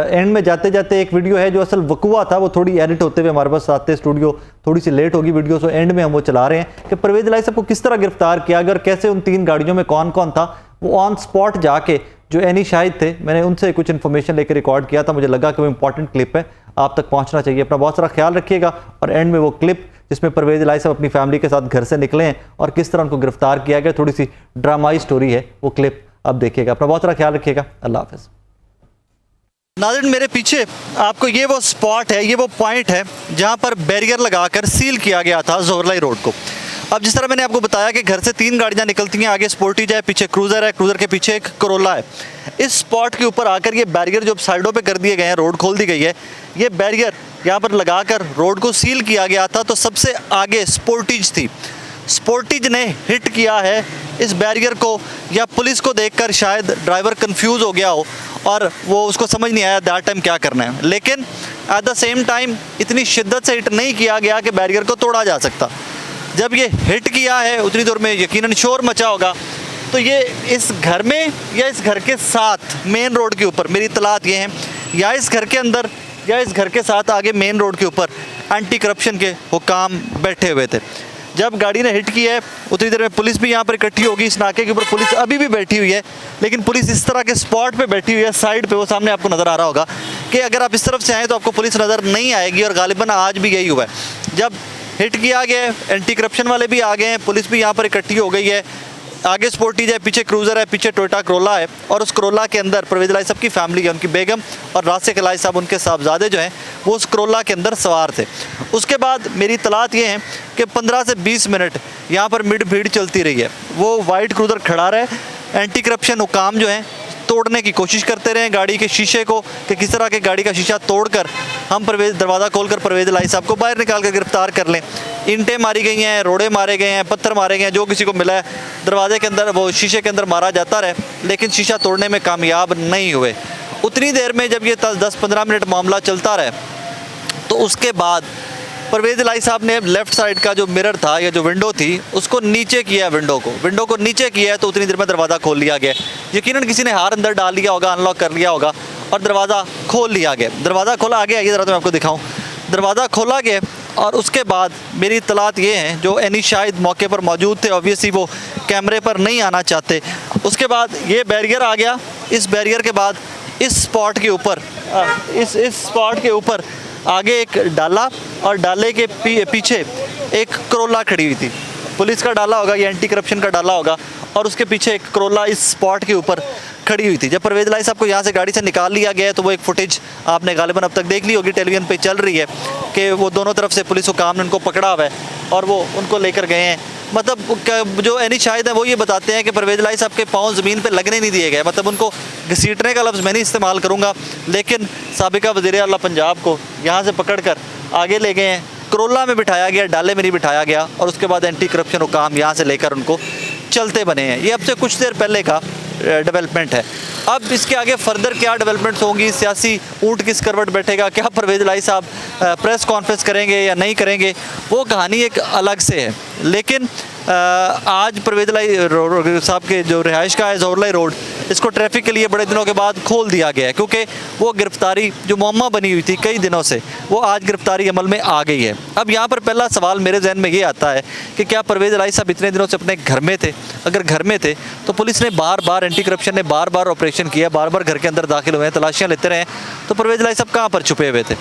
एंड में जाते जाते एक वीडियो है जो असल वकुआ था, वो थोड़ी एडिट होते हुए हमारे पास आते स्टूडियो थोड़ी सी लेट होगी वीडियो, तो एंड में हम वो चला रहे हैं कि परवेज इलाही साहब को किस तरह गिरफ्तार किया, अगर कैसे उन 3 गाड़ियों में कौन कौन था। वो ऑन स्पॉट जाके जो एनी शाहिद थे, मैंने उनसे कुछ इन्फॉर्मेशन लेकर रिकॉर्ड किया था। मुझे लगा कि वो इंपॉर्टेंट क्लिप है, आप तक पहुंचना चाहिए। अपना बहुत सारा ख्याल रखिएगा। और एंड में वो क्लिप जिसमें परवेज इलाही साहब अपनी फैमिली के साथ घर से निकले हैं और किस तरह उनको गिरफ्तार किया गया, थोड़ी सी ड्रामाई स्टोरी है, वो क्लिप आप देखिएगा। अपना बहुत सारा ख्याल रखिएगा। अल्लाह हाफ़िज़। नाज़रीन, मेरे पीछे आपको ये वो स्पॉट है, ये वो पॉइंट है जहाँ पर बैरियर लगाकर सील किया गया था ज़ोहरलाई रोड को। अब जिस तरह मैंने आपको बताया कि घर से 3 गाड़ियाँ निकलती हैं, आगे स्पोर्टीज है, पीछे क्रूज़र है, क्रूज़र के पीछे एक करोला है। इस स्पॉट के ऊपर आकर ये बैरियर जो साइडों पे कर दिए गए हैं, रोड खोल दी गई है, ये बैरियर यहाँ पर लगाकर रोड को सील किया गया था। तो सबसे आगे स्पोर्टीज थी। स्पोर्टिज ने हिट किया है इस बैरियर को, या पुलिस को देखकर शायद ड्राइवर कंफ्यूज हो गया हो और वो उसको समझ नहीं आया दैट टाइम क्या करना है। लेकिन एट द सेम टाइम इतनी शिद्दत से हिट नहीं किया गया कि बैरियर को तोड़ा जा सकता। जब ये हिट किया है उतनी देर में यकीनन शोर मचा होगा। तो ये इस घर में या इस घर के साथ मेन रोड के ऊपर, मेरी इतलात ये हैं, या इस घर के अंदर या इस घर के साथ आगे मेन रोड के ऊपर एंटी करप्शन के हुकाम बैठे हुए थे। जब गाड़ी ने हिट किया है उतनी देर में पुलिस भी यहाँ पर इकट्ठी होगी। इस नाके के ऊपर पुलिस अभी भी बैठी हुई है, लेकिन पुलिस इस तरह के स्पॉट पे बैठी हुई है, साइड पे, वो सामने आपको नज़र आ रहा होगा कि अगर आप इस तरफ से आएँ तो आपको पुलिस नज़र नहीं आएगी, और गालिबन आज भी यही हुआ है। जब हिट किया गया है, एंटी करप्शन वाले भी आ गए हैं, पुलिस भी यहाँ पर इकट्ठी हो गई है। आगे स्पोर्टिज है, पीछे क्रूज़र है, पीछे टोयोटा करोला है, और उस करोला के अंदर परवेज़ इलाही साहब की फैमिली है, उनकी बेगम और रासिक इलाही साहब, उनके साहबजादे जो हैं वो उस करोला के अंदर सवार थे। उसके बाद मेरी इतलात ये हैं कि 15 से 20 मिनट यहाँ पर भीड़ चलती रही है। वो वाइट क्रूज़र खड़ा रहे, एंटी करप्शन हुकाम जो हैं तोड़ने की कोशिश करते रहे गाड़ी के शीशे को, कि किस तरह के गाड़ी का शीशा तोड़कर हम दरवाज़ा खोलकर परवेज़ इलाही साहब को बाहर निकाल कर गिरफ्तार कर लें। ईंटें मारी गई हैं, रोड़े मारे गए हैं, पत्थर मारे गए हैं, जो किसी को मिला है दरवाजे के अंदर, वो शीशे के अंदर मारा जाता रहे, लेकिन शीशा तोड़ने में कामयाब नहीं हुए। उतनी देर में जब ये 10-15 मिनट मामला चलता रहे तो उसके बाद परवेज़ इलाही साहब ने लेफ़्ट साइड का जो मिरर था या जो विंडो थी उसको नीचे किया, विंडो को नीचे किया है, तो उतनी देर में दरवाज़ा खोल लिया गया। यकीनन किसी ने हार अंदर डाल लिया होगा, अनलॉक कर लिया होगा और दरवाज़ा खोल लिया गया। दरवाज़ा खोला, आगे आइए ज़रा तो मैं आपको दिखाऊँ। दरवाज़ा खोला गया और उसके बाद मेरी इतलात ये हैं, जो एनी शाहिद मौके पर मौजूद थे, ऑब्वियसली वो कैमरे पर नहीं आना चाहते। उसके बाद ये बैरियर आ गया। इस बैरियर के बाद इस स्पॉट के ऊपर इस स्पॉट के ऊपर आगे एक डाला और डाले के पीछे एक करोला खड़ी हुई थी। पुलिस का डाला होगा या एंटी करप्शन का डाला होगा, और उसके पीछे एक करोला इस स्पॉट के ऊपर खड़ी हुई थी। जब परवेज़ इलाही साहब को यहाँ से गाड़ी से निकाल लिया गया है तो वो एक फुटेज आपने गालिबन अब तक देख ली होगी, टेलीविज़न पे चल रही है कि वो दोनों तरफ से पुलिस हुकाम ने उनको पकड़ा हुआ है और वो उनको लेकर गए हैं। मतलब जो एनी शाहिद है वो ये बताते हैं कि परवेज़ इलाही साहब के पाँव ज़मीन पे लगने नहीं दिए गए। मतलब उनको घसीटने का लफ्ज़ मैं नहीं इस्तेमाल करूँगा, लेकिन साबिका वज़ीर आला पंजाब को यहाँ से पकड़ कर आगे ले गए हैं, करोला में बिठाया गया, डाले में नहीं बिठाया गया, और उसके बाद एंटी करप्शन हुकाम यहाँ से लेकर उनको चलते बने हैं। ये अब से कुछ देर पहले का डेवलपमेंट है। अब इसके आगे फर्दर क्या डेवलपमेंट्स होंगी, सियासी ऊँट किस करवट बैठेगा, क्या परवेज़ इलाही साहब प्रेस कॉन्फ्रेंस करेंगे या नहीं करेंगे, वो कहानी एक अलग से है। लेकिन आज परवेज़ इलाही साहब के जो रिहाइश का है ज़ोहरलाई रोड, इसको ट्रैफिक के लिए बड़े दिनों के बाद खोल दिया गया है, क्योंकि वो गिरफ्तारी जो मुअम्मा बनी हुई थी कई दिनों से, वो आज गिरफ्तारी अमल में आ गई है। अब यहाँ पर पहला सवाल मेरे जहन में ये आता है कि क्या परवेज़ इलाही साहब इतने दिनों से अपने घर में थे? अगर घर में थे तो पुलिस ने बार बार, एंटी करप्शन ने बार बार ऑपरेशन किया, बार बार घर के अंदर दाखिल हुए हैं, तलाशियाँ लेते रहे, तो परवेज़ इलाही साहब कहाँ पर छुपे हुए थे?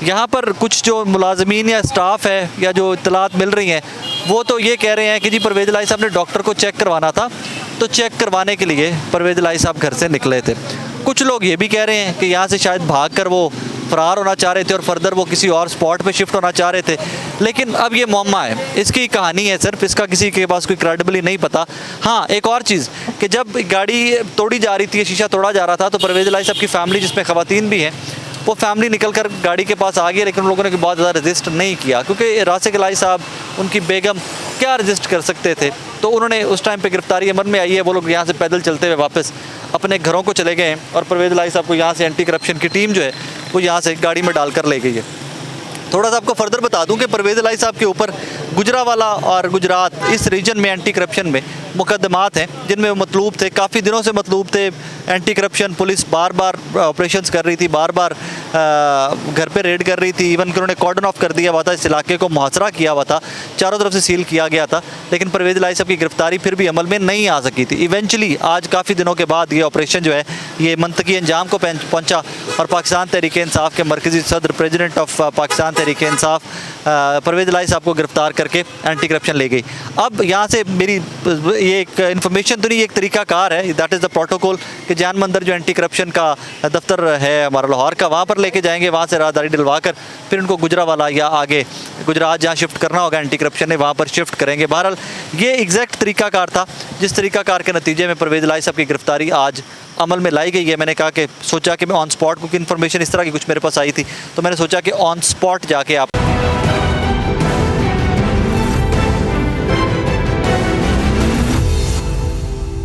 यहाँ पर कुछ जो मुलाजमीन या स्टाफ है या जो इत्तलात मिल रही हैं वो तो ये कह रहे हैं कि जी परवेज़ इलाही साहब ने डॉक्टर को चेक करवाना था, तो चेक करवाने के लिए परवेज़ इलाही साहब घर से निकले थे। कुछ लोग ये भी कह रहे हैं कि यहाँ से शायद भाग कर वो फ़रार होना चाह रहे थे और फर्दर वो किसी और स्पॉट पे शिफ्ट होना चाह रहे थे। लेकिन अब ये मुअम्मा है, इसकी कहानी है सिर्फ, इसका किसी के पास कोई क्रेडिबली नहीं पता। हाँ, एक और चीज़ कि जब गाड़ी तोड़ी जा रही थी, शीशा तोड़ा जा रहा था, तो परवेज़ इलाही साहब की फैमिली, जिसमें ख़वातीन भी हैं, वो फैमिली निकल कर गाड़ी के पास आ गई, लेकिन उन लोगों ने बहुत ज़्यादा रजिस्ट नहीं किया, क्योंकि रासिक इलाही साहब, उनकी बेगम क्या रजिस्ट कर सकते थे। तो उन्होंने उस टाइम पे गिरफ्तारी अमल में आई है, वो लोग यहाँ से पैदल चलते हुए वापस अपने घरों को चले गए हैं, और परवेज़ इलाही साहब को यहाँ से एंटी करप्शन की टीम जो है वो यहाँ से गाड़ी में डालकर ले गई है। थोड़ा सा आपको फर्दर बता दूं कि परवेज़ इलाही साहब के ऊपर गुजरावाला और गुजरात, इस रीजन में एंटी करप्शन में मुकदमात हैं जिनमें वो मतलूब थे, काफ़ी दिनों से मतलूब थे। एंटी करप्शन पुलिस बार बार ऑपरेशंस कर रही थी, बार बार घर पे रेड कर रही थी, इवन कि उन्होंने कॉर्डन ऑफ कर दिया हुआ था, इस इलाके को मुहासरा किया हुआ था, चारों तरफ से सील किया गया था, लेकिन परवेज़ इलाही साहब की गिरफ्तारी फिर भी अमल में नहीं आ सकी थी। इवेंचुअली आज काफ़ी दिनों के बाद ये ऑपरेशन जो है ये मंतकी अंजाम को पहुँचा और पाकिस्तान तहरीक-ए-इंसाफ के मरकज़ी सदर, प्रेसिडेंट ऑफ पाकिस्तान तहरीक-ए-इंसाफ परवेज़ इलाही साहब को गिरफ्तार करके एंटी करप्शन ले गई। अब यहाँ से मेरी ये एक इन्फॉर्मेशन तो नहीं, एक तरीक़ाकार है, दैट इज़ द प्रोटोकॉल, कि जान मंदर जो एंटी करप्शन का दफ्तर है हमारा लाहौर का, वहाँ पर लेके जाएंगे, वहाँ से राहदारी डलवा कर फिर उनको गुजरावाला या आगे गुजरात जहाँ शिफ्ट करना होगा एंटी करप्शन ने, वहाँ पर शिफ्ट करेंगे। बहरहाल ये एग्जैक्ट तरीक़ाकार था जिस तरीक़ाकार के नतीजे में परवेज़ इलाही साहब की गिरफ्तारी आज अमल में लाई गई है। मैंने कहा कि सोचा कि मैं ऑन स्पॉट, क्योंकि इन्फॉर्मेशन इस तरह की कुछ मेरे पास आई थी, तो मैंने सोचा कि ऑन स्पॉट जाके आप